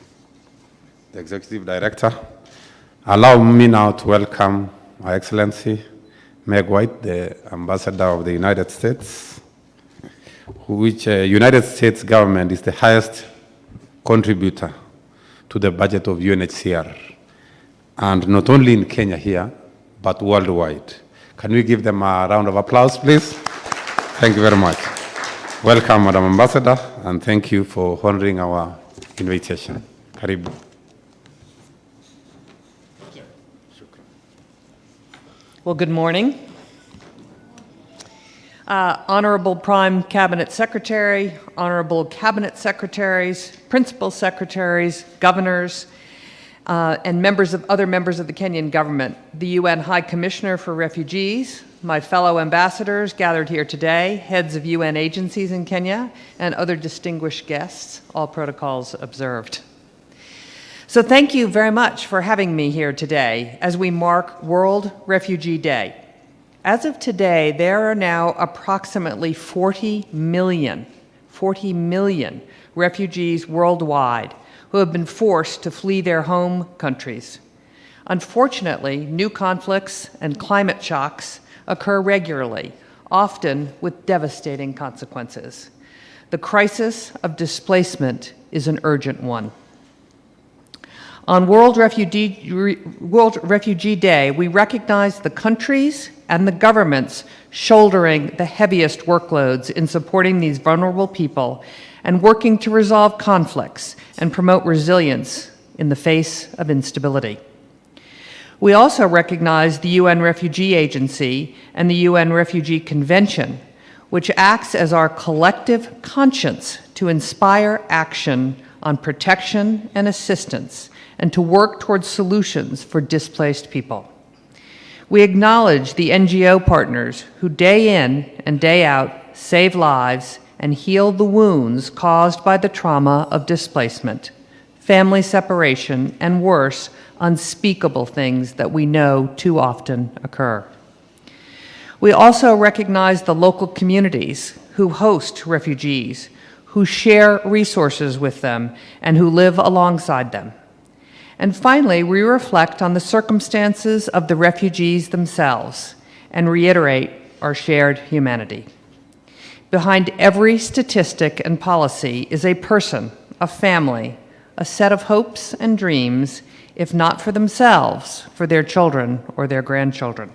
the Executive Director. Allow me now to welcome Her Excellency Meg White, the Ambassador of the United States, which United States government is the highest contributor to the budget of UNHCR, and not only in Kenya here, but worldwide. Can we give them a round of applause, please? Thank you very much. Welcome, Madam Ambassador, and thank you for honoring our invitation. Karibu. Well, good morning. Honorable Prime Cabinet Secretary, Honorable Cabinet Secretaries, Principal Secretaries, Governors, and other members of the Kenyan government, the UN High Commissioner for Refugees, my fellow ambassadors gathered here today, heads of UN agencies in Kenya, and other distinguished guests, all protocols observed. So thank you very much for having me here today as we mark World Refugee Day. As of today, there are now approximately 40 million refugees worldwide who have been forced to flee their home countries. Unfortunately, new conflicts and climate shocks occur regularly, often with devastating consequences. The crisis of displacement is an urgent one. On World Refugee Day, we recognize the countries and the governments shouldering the heaviest workloads in supporting these vulnerable people and working to resolve conflicts and promote resilience in the face of instability. We also recognize the UN Refugee Agency and the UN Refugee Convention, which acts as our collective conscience to inspire action on protection and assistance and to work towards solutions for displaced people. We acknowledge the NGO partners who day in and day out save lives and heal the wounds caused by the trauma of displacement family separation, and worse, unspeakable things that we know too often occur. We also recognize the local communities who host refugees, who share resources with them, and who live alongside them. And finally, we reflect on the circumstances of the refugees themselves and reiterate our shared humanity. Behind every statistic and policy is a person, a family, a set of hopes and dreams, if not for themselves, for their children or their grandchildren.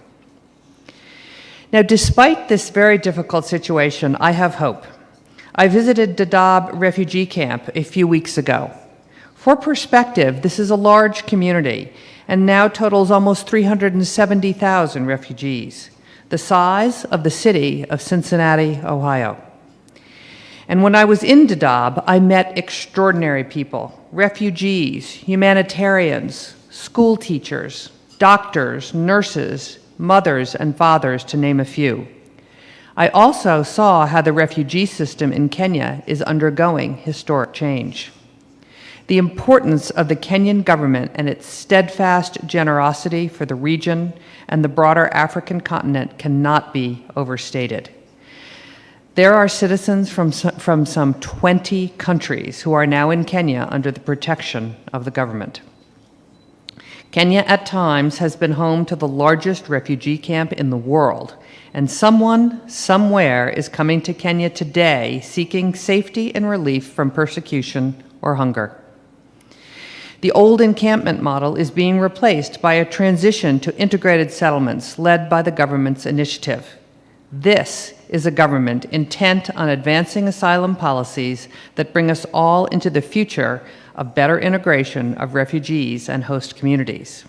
Now, despite this very difficult situation, I have hope. I visited Dadaab refugee camp a few weeks ago. For perspective, this is a large community and now totals almost 370,000 refugees, the size of the city of Cincinnati, Ohio. And when I was in Dadaab, I met extraordinary people, refugees, humanitarians, school teachers, doctors, nurses, mothers and fathers, to name a few. I also saw how the refugee system in Kenya is undergoing historic change. The importance of the Kenyan government and its steadfast generosity for the region and the broader African continent cannot be overstated. There are citizens from some 20 countries who are now in Kenya under the protection of the government. Kenya at times has been home to the largest refugee camp in the world, and someone, somewhere, is coming to Kenya today seeking safety and relief from persecution or hunger. The old encampment model is being replaced by a transition to integrated settlements led by the government's initiative. This is a government intent on advancing asylum policies that bring us all into the future of better integration of refugees and host communities.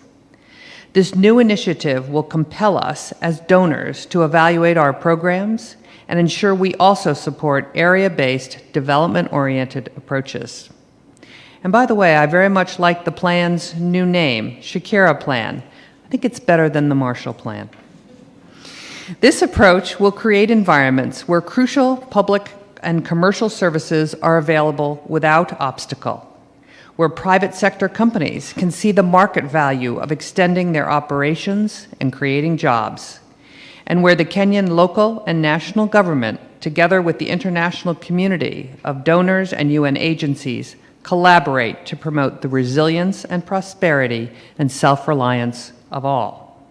This new initiative will compel us as donors to evaluate our programs and ensure we also support area-based, development-oriented approaches. And by the way, I very much like the plan's new name, Shirika Plan. I think it's better than the Marshall Plan. This approach will create environments where crucial public and commercial services are available without obstacle, where private sector companies can see the market value of extending their operations and creating jobs, and where the Kenyan local and national government, together with the international community of donors and UN agencies, collaborate to promote the resilience and prosperity and self-reliance of all.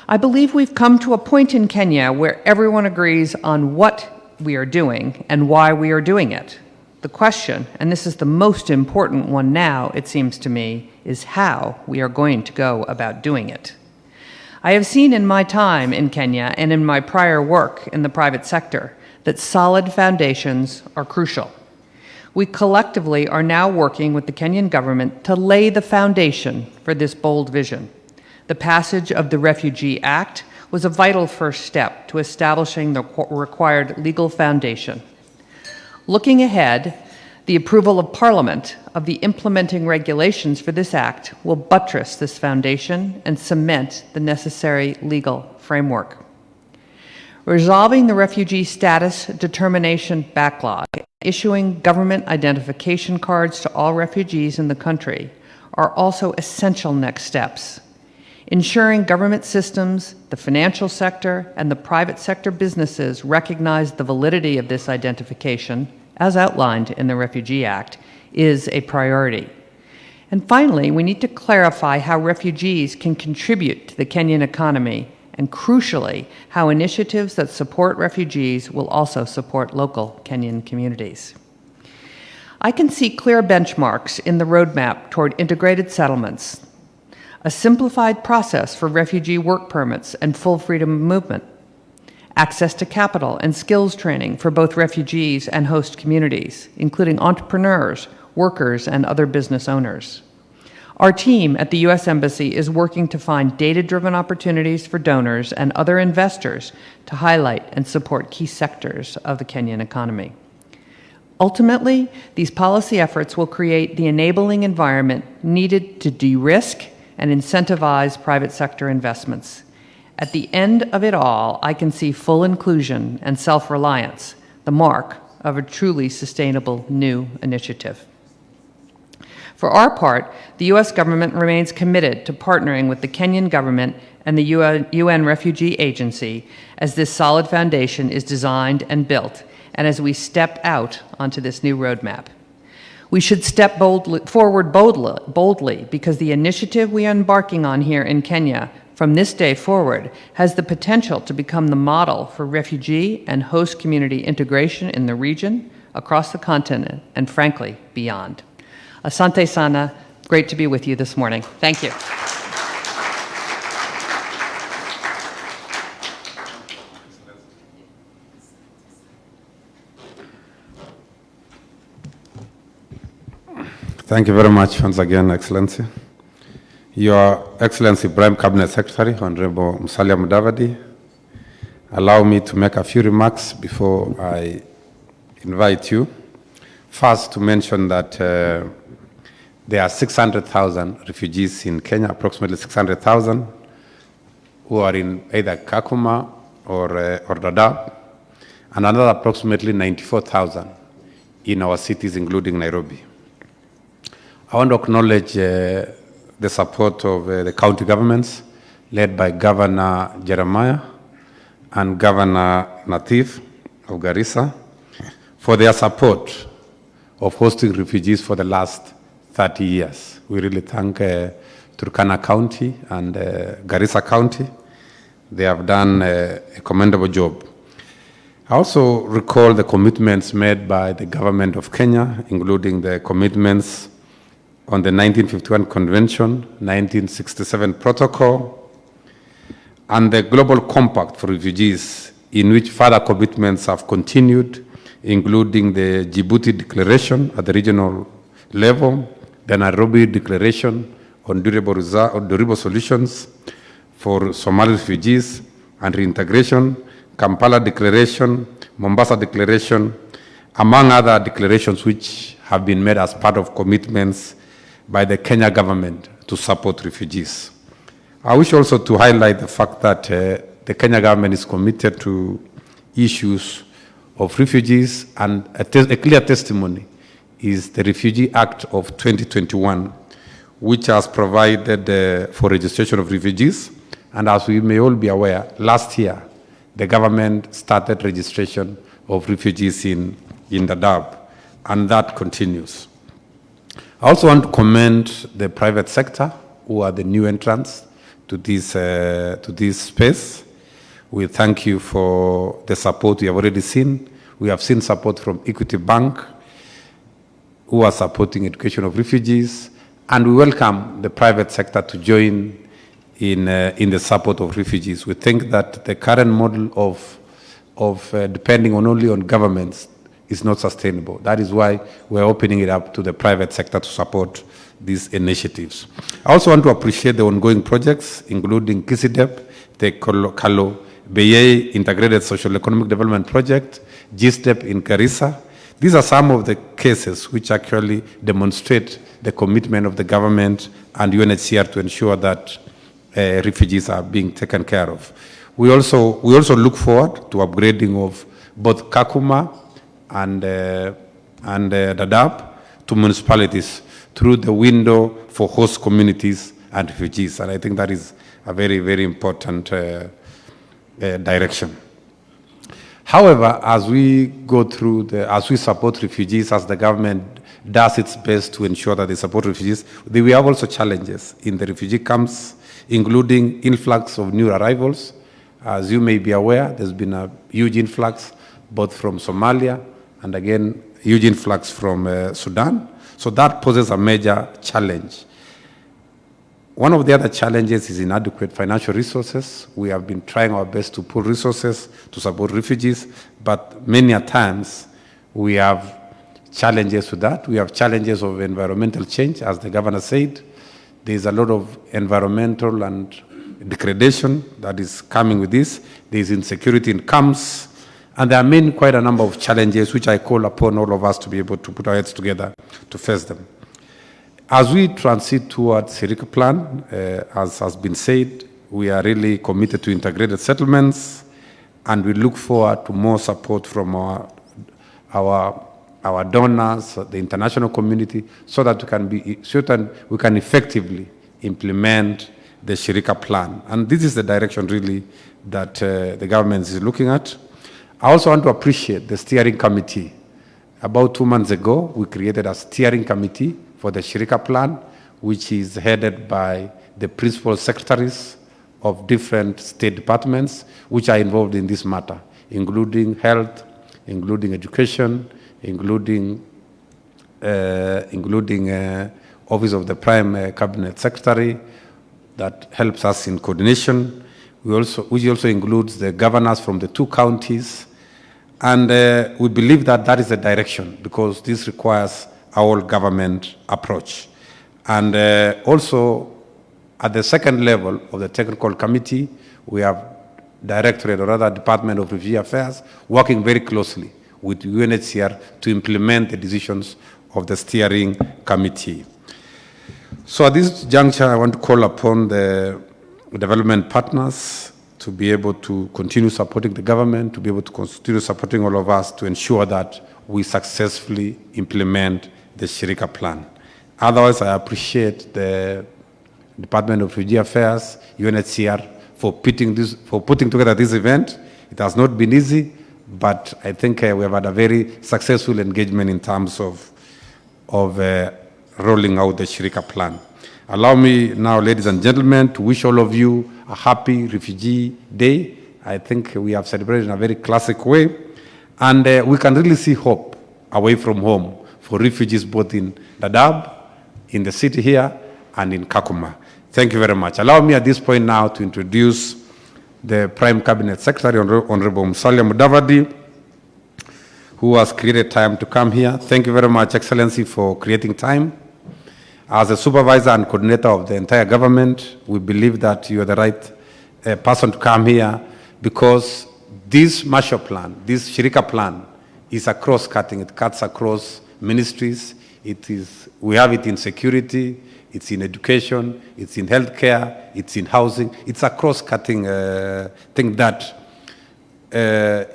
I believe we've come to a point in Kenya where everyone agrees on what we are doing and why we are doing it. The question, and this is the most important one now, it seems to me, is how we are going to go about doing it. I have seen in my time in Kenya and in my prior work in the private sector that solid foundations are crucial. We collectively are now working with the Kenyan government to lay the foundation for this bold vision. The passage of the Refugee Act was a vital first step to establishing the required legal foundation. Looking ahead, the approval of Parliament of the implementing regulations for this Act will buttress this foundation and cement the necessary legal framework. Resolving the refugee status determination backlog, issuing government identification cards to all refugees in the country are also essential next steps. Ensuring government systems, the financial sector, and the private sector businesses recognize the validity of this identification, as outlined in the Refugee Act, is a priority. And finally, we need to clarify how refugees can contribute to the Kenyan economy, and crucially, how initiatives that support refugees will also support local Kenyan communities. I can see clear benchmarks in the roadmap toward integrated settlements, a simplified process for refugee work permits and full freedom of movement, access to capital and skills training for both refugees and host communities, including entrepreneurs, workers, and other business owners. Our team at the U.S. Embassy is working to find data-driven opportunities for donors and other investors to highlight and support key sectors of the Kenyan economy. Ultimately, these policy efforts will create the enabling environment needed to de-risk and incentivize private sector investments. At the end of it all, I can see full inclusion and self-reliance, the mark of a truly sustainable new initiative. For our part, the U.S. government remains committed to partnering with the Kenyan government and the UN Refugee Agency as this solid foundation is designed and built, and as we step out onto this new roadmap. We should step forward boldly because the initiative we are embarking on here in Kenya from this day forward has the potential to become the model for refugee and host community integration in the region, across the continent, and frankly, beyond. Asante sana, great to be with you this morning. Thank you. Thank you very much once again, Excellency. Your Excellency, Prime Cabinet Secretary, Honorable Musalia Mudavadi, allow me to make a few remarks before I invite you. First, to mention that there are 600,000 refugees in Kenya, approximately 600,000, who are in either Kakuma or Dadaab, and another approximately 94,000 in our cities, including Nairobi. I want to acknowledge the support of the county governments, led by Governor Jeremiah and Governor Natif of Garissa, for their support of hosting refugees for the last 30 years. We really thank Turkana County and Garissa County. They have done a commendable job. I also recall the commitments made by the government of Kenya, including the commitments on the 1951 Convention, 1967 Protocol, and the Global Compact for Refugees, in which further commitments have continued, including the Djibouti Declaration at the regional level, the Nairobi Declaration on durable solutions for Somali refugees and reintegration, Kampala Declaration, Mombasa Declaration, among other declarations which have been made as part of commitments by the Kenya government to support refugees. I wish also to highlight the fact that the Kenya government is committed to issues of refugees, and a clear testimony is the Refugee Act of 2021, which has provided for registration of refugees. And as we may all be aware, last year, the government started registration of refugees in Dadaab, and that continues. I also want to commend the private sector, who are the new entrants to this space. We thank you for the support we have already seen. We have seen support from Equity Bank, who are supporting education of refugees, and we welcome the private sector to join in the support of refugees. We think that the current model of depending only on governments is not sustainable. That is why we're opening it up to the private sector to support these initiatives. I also want to appreciate the ongoing projects, including KISIDEP, the Kalo Beye Integrated Social Economic Development Project, GSTEP in Garissa. These are some of the cases which actually demonstrate the commitment of the government and UNHCR to ensure that refugees are being taken care of. We also look forward to upgrading of both Kakuma and Dadaab to municipalities through the window for host communities and refugees. And I think that is a very, very important direction. However, as we go through as we support refugees, as the government does its best to ensure that they support refugees, we have also challenges in the refugee camps, including influx of new arrivals. As you may be aware, there's been a huge influx both from Somalia and again, huge influx from Sudan. So that poses a major challenge. One of the other challenges is inadequate financial resources. We have been trying our best to pool resources to support refugees, but many a times we have challenges with that. We have challenges of environmental change, as the governor said. There's a lot of environmental and degradation that is coming with this. There's insecurity in camps. And there are quite a number of challenges which I call upon all of us to be able to put our heads together to face them. As we transit towards Shirika plan, as has been said, we are really committed to integrated settlements, and we look forward to more support from our our donors, the international community, so that we can be certain we can effectively implement the Shirika plan. And this is the direction really that the government is looking at. I also want to appreciate the steering committee. About 2 months ago, we created a steering committee for the Shirika plan, which is headed by the principal secretaries of different state departments, which are involved in this matter, including health, including education, including Office of the Prime Cabinet Secretary, that helps us in coordination, which also includes the governors from the 2 counties. And we believe that that is the direction, because this requires a whole government approach. And also, at the second level of the technical committee, we have Directorate, or rather Department of Refugee Affairs, working very closely with UNHCR to implement the decisions of the steering committee. So at this juncture, I want to call upon the development partners to be able to continue supporting the government, to be able to continue supporting all of us to ensure that we successfully implement the Shirika plan. Otherwise, I appreciate the Department of Refugee Affairs, UNHCR, for putting together this event. It has not been easy, but I think we have had a very successful engagement in terms of rolling out the Shirika plan. Allow me now, ladies and gentlemen, to wish all of you a happy Refugee Day. I think we have celebrated in a very classic way, and we can really see hope away from home for refugees both in Dadaab, in the city here, and in Kakuma. Thank you very much. Allow me at this point now to introduce the Prime Cabinet Secretary, Honorable Musalia Mudavadi, who has created time to come here. Thank you very much, Excellency, for creating time. As a supervisor and coordinator of the entire government, we believe that you are the right person to come here, because this Marshall Plan, this Shirika Plan, is a cross-cutting. It cuts across ministries. We have it in security, it's in education, it's in healthcare, it's in housing. It's a cross-cutting thing that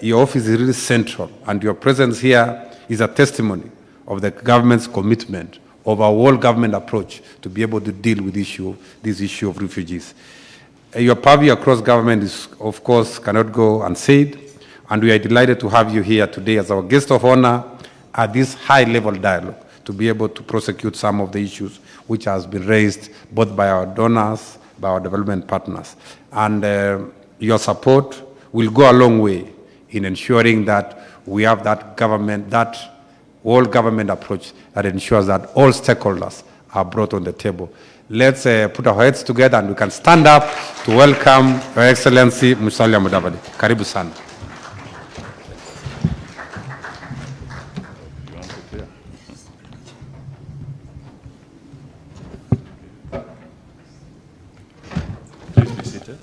your office is really central, and your presence here is a testimony of the government's commitment of our whole government approach to be able to deal with this issue of refugees. Your purview across government is, of course, cannot go unsaid, and we are delighted to have you here today as our guest of honor at this high-level dialogue to be able to prosecute some of the issues which has been raised both by our donors, by our development partners. And your support will go a long way in ensuring that we have that government, that whole government approach that ensures that all stakeholders are brought on the table. Let's put our heads together and we can stand up to welcome Your Excellency Musalia Mudavadi. Karibu sana. Please be seated.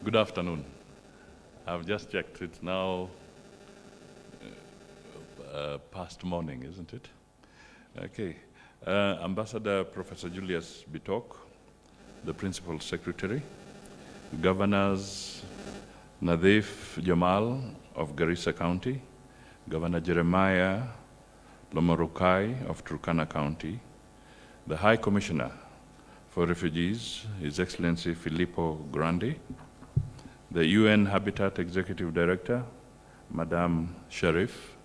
Good afternoon. I've just checked. It's now past morning, isn't it? Okay. Ambassador Professor Julius Bitok, the Principal Secretary, Governors Nadif Jamal of Garissa County, Governor Jeremiah Lomorukai of Turkana County, the High Commissioner for Refugees, His Excellency Filippo Grandi, the UN Habitat Executive Director, Madame Sharif,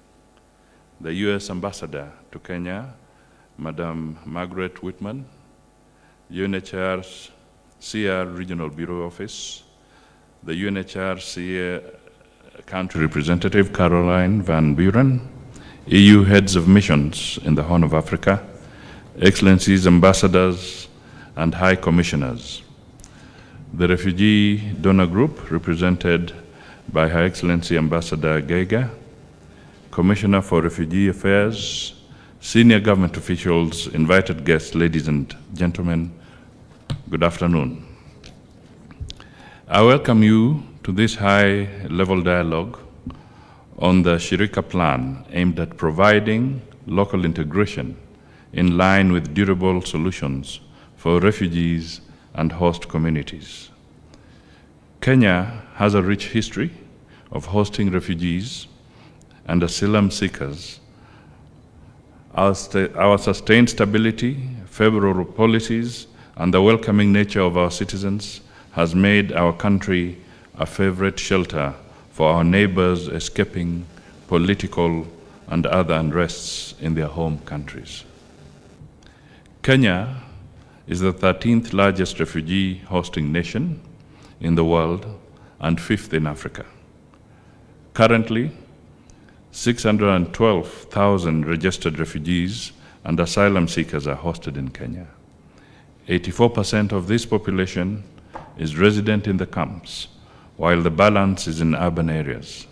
the US Ambassador to Kenya, Madame Margaret Whitman, UNHR's CR Regional Bureau Office, the UNHR CR Country Representative Caroline Van Buren, EU Heads of Missions in the Horn of Africa, Excellencies, Ambassadors, and High Commissioners. The Refugee Donor Group, represented by Her Excellency Ambassador Geiger, Commissioner for Refugee Affairs, senior government officials, invited guests, ladies and gentlemen, good afternoon. I welcome you to this high-level dialogue on the Shirika plan aimed at providing local integration in line with durable solutions for refugees and host communities. Kenya has a rich history of hosting refugees and asylum seekers. Our sustained stability, favorable policies, and the welcoming nature of our citizens has made our country a favorite shelter for our neighbors escaping political and other unrests in their home countries. Kenya is the 13th largest refugee hosting nation in the world and 5th in Africa. Currently, 612,000 registered refugees and asylum seekers are hosted in Kenya. 84% of this population is resident in the camps, while the balance is in urban areas.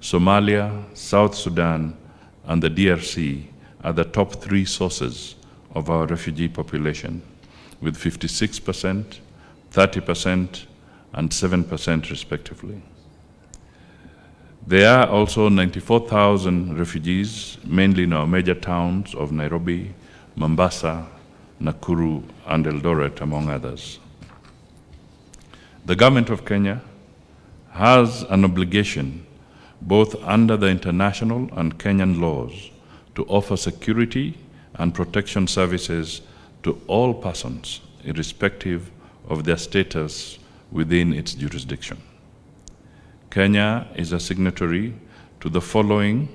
Somalia, South Sudan, and the DRC are the top 3 sources of our refugee population, with 56%, 30%, and 7% respectively. There are also 94,000 refugees, mainly in our major towns of Nairobi, Mombasa, Nakuru, and Eldoret, among others. The government of Kenya has an obligation, both under the international and Kenyan laws, to offer security and protection services to all persons, irrespective of their status within its jurisdiction. Kenya is a signatory to the following: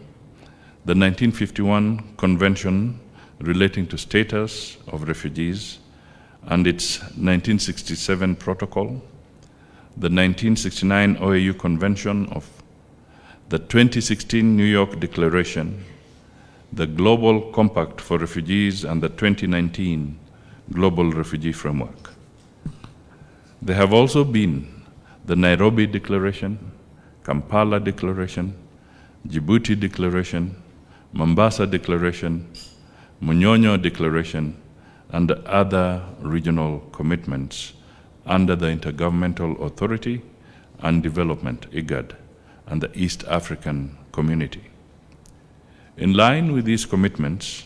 the 1951 Convention relating to status of refugees and its 1967 Protocol, the 1969 OAU Convention of the 2016 New York Declaration, the Global Compact for Refugees, and the 2019 Global Refugee Framework. There have also been the Nairobi Declaration, Kampala Declaration, Djibouti Declaration, Mombasa Declaration, Munyonyo Declaration, and other regional commitments under the Intergovernmental Authority and Development, IGAD, and the East African Community. In line with these commitments,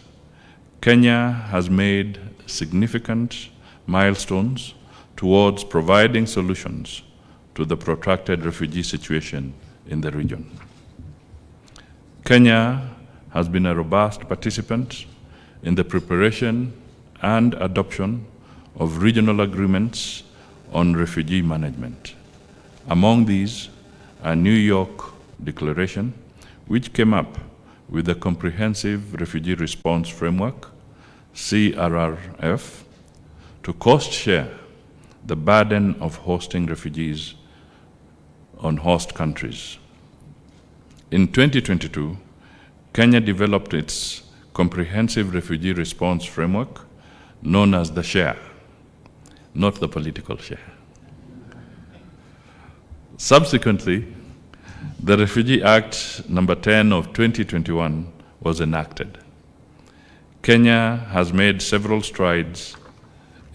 Kenya has made significant milestones towards providing solutions to the protracted refugee situation in the region. Kenya has been a robust participant in the preparation and adoption of regional agreements on refugee management. Among these, a New York Declaration, which came up with a Comprehensive Refugee Response Framework, CRRF, to cost share the burden of hosting refugees on host countries. In 2022, Kenya developed its Comprehensive Refugee Response Framework, known as the SHARE, not the political share. Subsequently, the Refugee Act number 10 of 2021 was enacted. Kenya has made several strides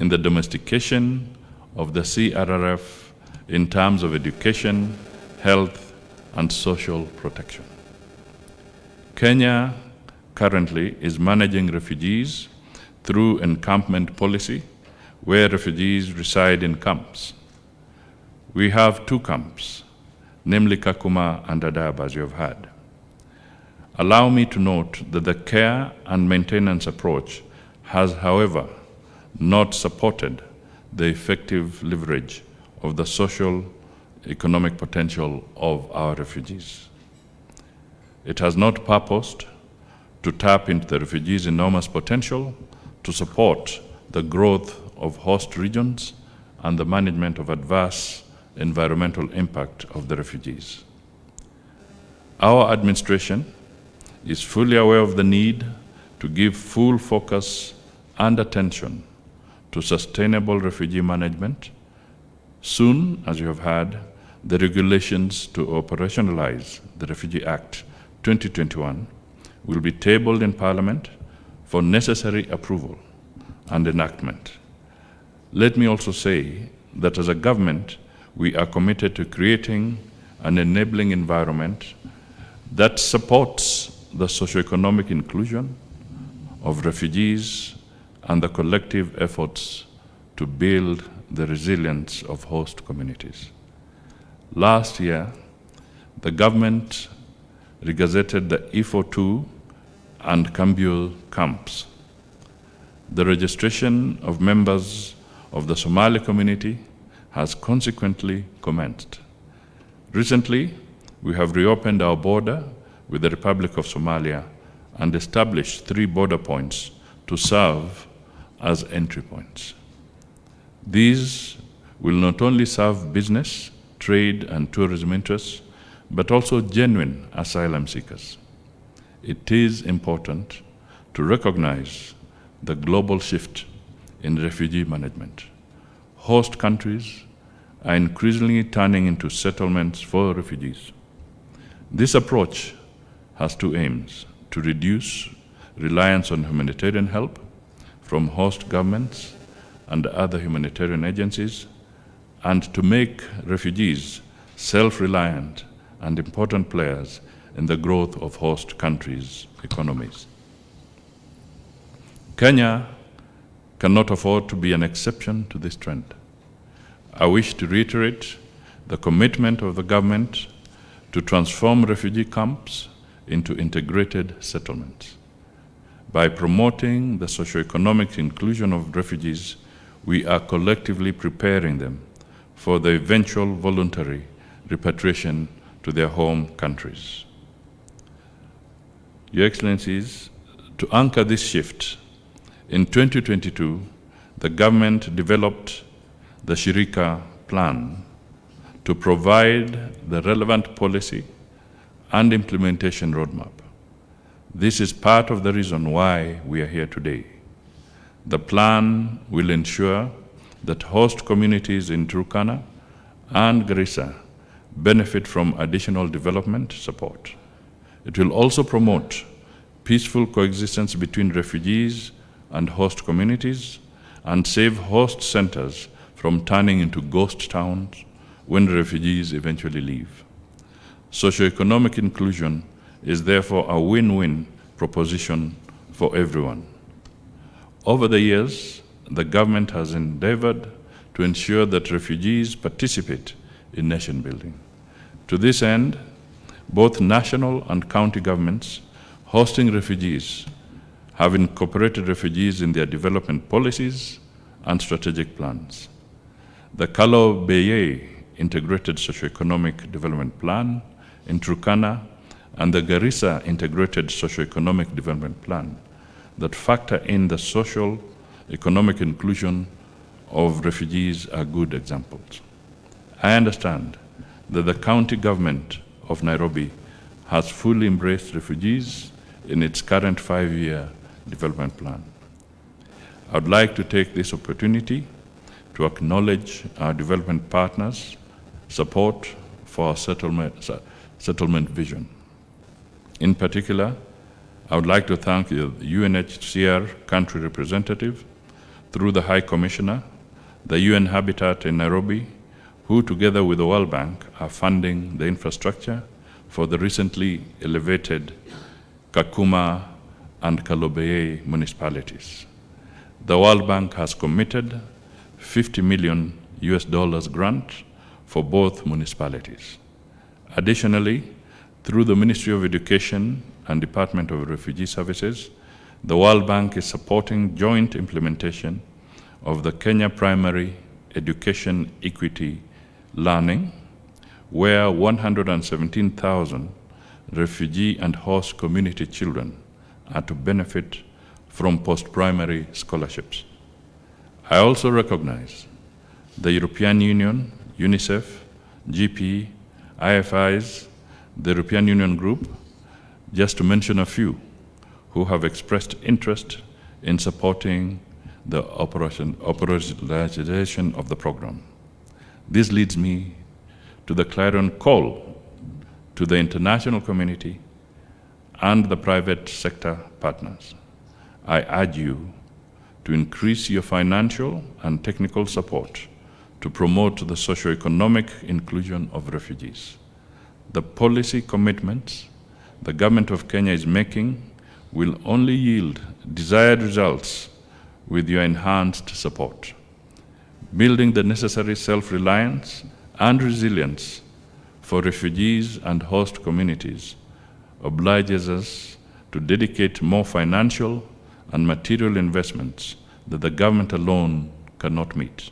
in the domestication of the CRRF in terms of education, health, and social protection. Kenya currently is managing refugees through encampment policy, where refugees reside in camps. We have 2 camps, namely Kakuma and Dadaab, as you have heard. Allow me to note that the care and maintenance approach has, however, not supported the effective leverage of the social economic potential of our refugees. It has not purposed to tap into the refugees' enormous potential to support the growth of host regions and the management of adverse environmental impact of the refugees. Our administration is fully aware of the need to give full focus and attention to sustainable refugee management. Soon, as you have heard, the regulations to operationalize the Refugee Act 2021 will be tabled in Parliament for necessary approval and enactment. Let me also say that as a government, we are committed to creating an enabling environment that supports the socioeconomic inclusion of refugees and the collective efforts to build the resilience of host communities. Last year, the government regazetted the Ifo2 and Kambio camps. The registration of members of the Somali community has consequently commenced. Recently, we have reopened our border with the Republic of Somalia and established 3 border points to serve as entry points. These will not only serve business, trade, and tourism interests, but also genuine asylum seekers. It is important to recognize the global shift in refugee management. Host countries are increasingly turning into settlements for refugees. This approach has 2 aims: to reduce reliance on humanitarian help from host governments and other humanitarian agencies, and to make refugees self-reliant and important players in the growth of host countries' economies. Kenya cannot afford to be an exception to this trend. I wish to reiterate the commitment of the government to transform refugee camps into integrated settlements. By promoting the socio-economic inclusion of refugees, we are collectively preparing them for the eventual voluntary repatriation to their home countries. Your Excellencies, to anchor this shift, in 2022, the government developed the Shirika plan to provide the relevant policy and implementation roadmap. This is part of the reason why we are here today. The plan will ensure that host communities in Turkana and Garissa benefit from additional development support. It will also promote peaceful coexistence between refugees and host communities and save host centers from turning into ghost towns when refugees eventually leave. Socioeconomic inclusion is therefore a win-win proposition for everyone. Over the years, the government has endeavored to ensure that refugees participate in nation building. To this end, both national and county governments hosting refugees have incorporated refugees in their development policies and strategic plans. The Kalo Beye Integrated Socioeconomic Development Plan in Turkana and the Garissa Integrated Socioeconomic Development Plan that factor in the social economic inclusion of refugees are good examples. I understand that the county government of Nairobi has fully embraced refugees in its current 5-year development plan. I would like to take this opportunity to acknowledge our development partners' support for our settlement vision. In particular, I would like to thank the UNHCR country representative through the High Commissioner, the UN Habitat in Nairobi, who together with the World Bank are funding the infrastructure for the recently elevated Kakuma and Kalobeye municipalities. The World Bank has committed $50 million grant for both municipalities. Additionally, through the Ministry of Education and Department of Refugee Services, the World Bank is supporting joint implementation of the Kenya Primary Education Equity Learning, where 117,000 refugee and host community children are to benefit from post-primary scholarships. I also recognize the European Union, UNICEF, GP, IFIs, the European Union Group, just to mention a few, who have expressed interest in supporting the operationalization of the program. This leads me to the clarion call to the international community and the private sector partners. I urge you to increase your financial and technical support to promote the socio-economic inclusion of refugees. The policy commitments the government of Kenya is making will only yield desired results with your enhanced support. building the necessary self-reliance and resilience for refugees and host communities obliges us to dedicate more financial and material investments that the government alone cannot meet.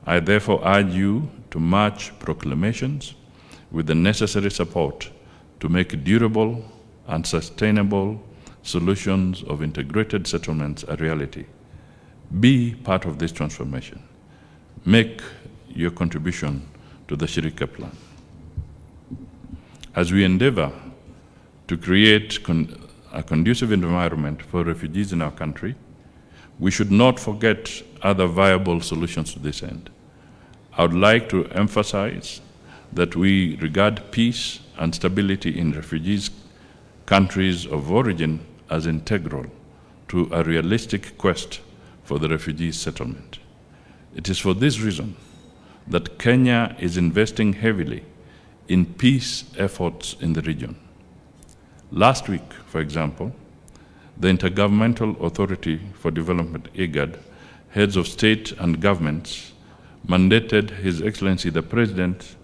I therefore urge you to match proclamations with the necessary support to make durable and sustainable solutions of integrated settlements a reality. Be part of this transformation. Make your contribution to the Shirika plan. As we endeavor to create a conducive environment for refugees in our country, we should not forget other viable solutions to this end. I would like to emphasize that we regard peace and stability in refugees' countries of origin as integral to a realistic quest for the refugee settlement. It is for this reason that Kenya is investing heavily in peace efforts in the region. Last week, for example, the Intergovernmental Authority for Development, IGAD, heads of state and governments mandated His Excellency the President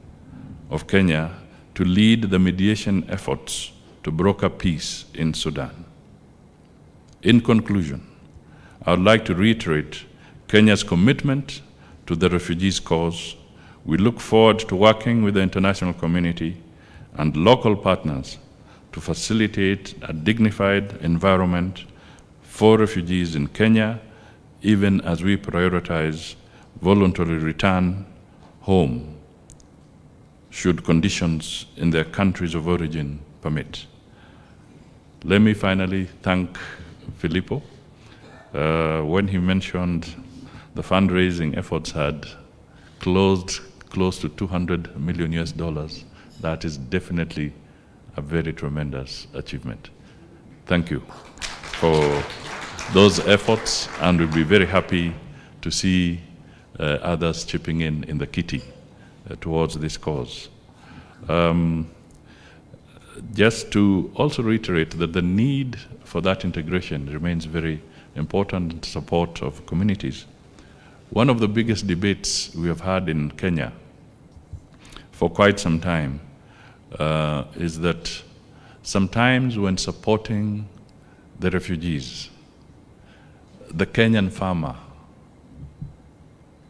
of Kenya to lead the mediation efforts to broker peace in Sudan. In conclusion, I would like to reiterate Kenya's commitment to the refugees' cause. We look forward to working with the international community and local partners to facilitate a dignified environment for refugees in Kenya, even as we prioritize voluntary return home, should conditions in their countries of origin permit. Let me finally thank Filippo. When he mentioned the fundraising efforts had closed close to $200 million US, that is definitely a very tremendous achievement. Thank you for those efforts, and we'll be very happy to see others chipping in the kitty towards this cause. Just to also reiterate that the need for that integration remains very important in support of communities. One of the biggest debates we have had in Kenya for quite some time is that sometimes when supporting the refugees, the Kenyan farmer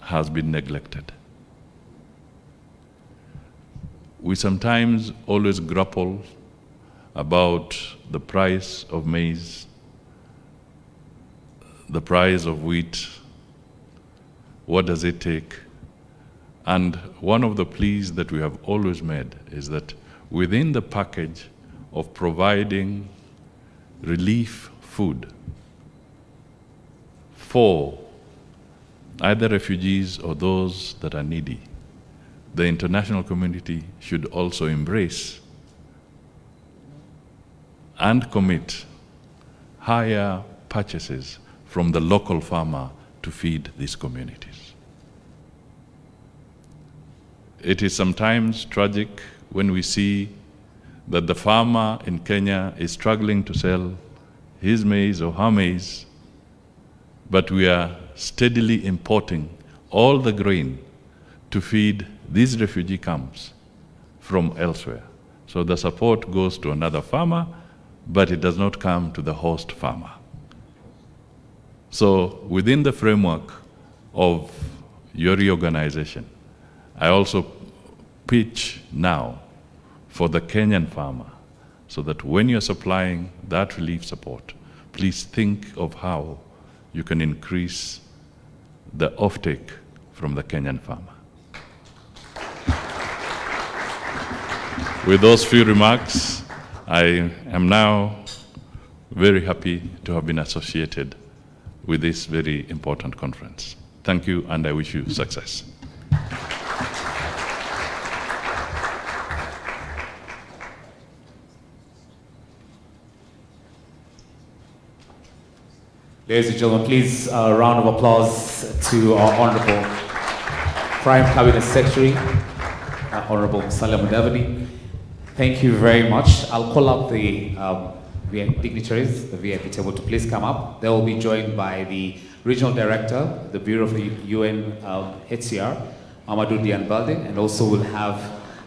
has been neglected. We sometimes always grapple about the price of maize, the price of wheat, what does it take? And one of the pleas that we have always made is that within the package of providing relief food for either refugees or those that are needy, the international community should also embrace and commit higher purchases from the local farmer to feed these communities. It is sometimes tragic when we see that the farmer in Kenya is struggling to sell his maize or her maize, but we are steadily importing all the grain to feed these refugee camps from elsewhere. So the support goes to another farmer, but it does not come to the host farmer. So within the framework of your reorganization, I also pitch now for the Kenyan farmer, so that when you're supplying that relief support, please think of how you can increase the offtake from the Kenyan farmer. With those few remarks, I am now very happy to have been associated with this very important conference. Thank you, and I wish you success. Ladies and gentlemen, please a round of applause to our Honorable Prime Cabinet Secretary, Honorable Musalia Mudavadi. Thank you very much. I'll call up the VIP dignitaries, the VIP table, to please come up. They will be joined by the Regional Director, the Bureau of the UN HCR, Amadou Dianbalde, and also we'll have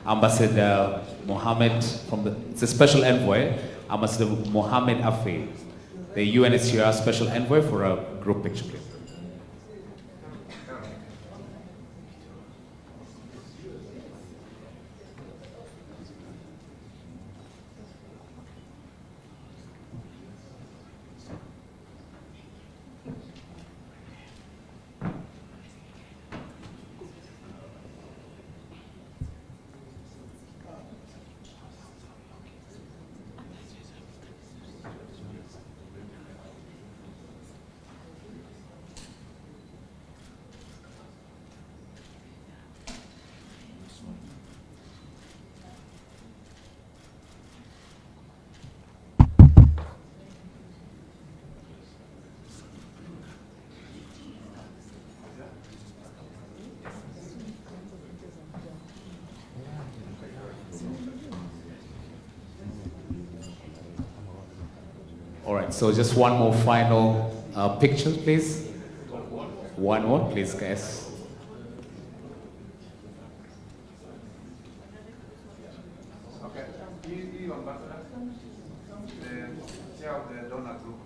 Ambassador Mohammed from it's a special envoy, Ambassador Mohammed Afe, the UNHCR special envoy, for a group picture, please. All right, so just one more final picture, please. One more, please, guys. Okay. You, Ambassador, the chair of the donor group.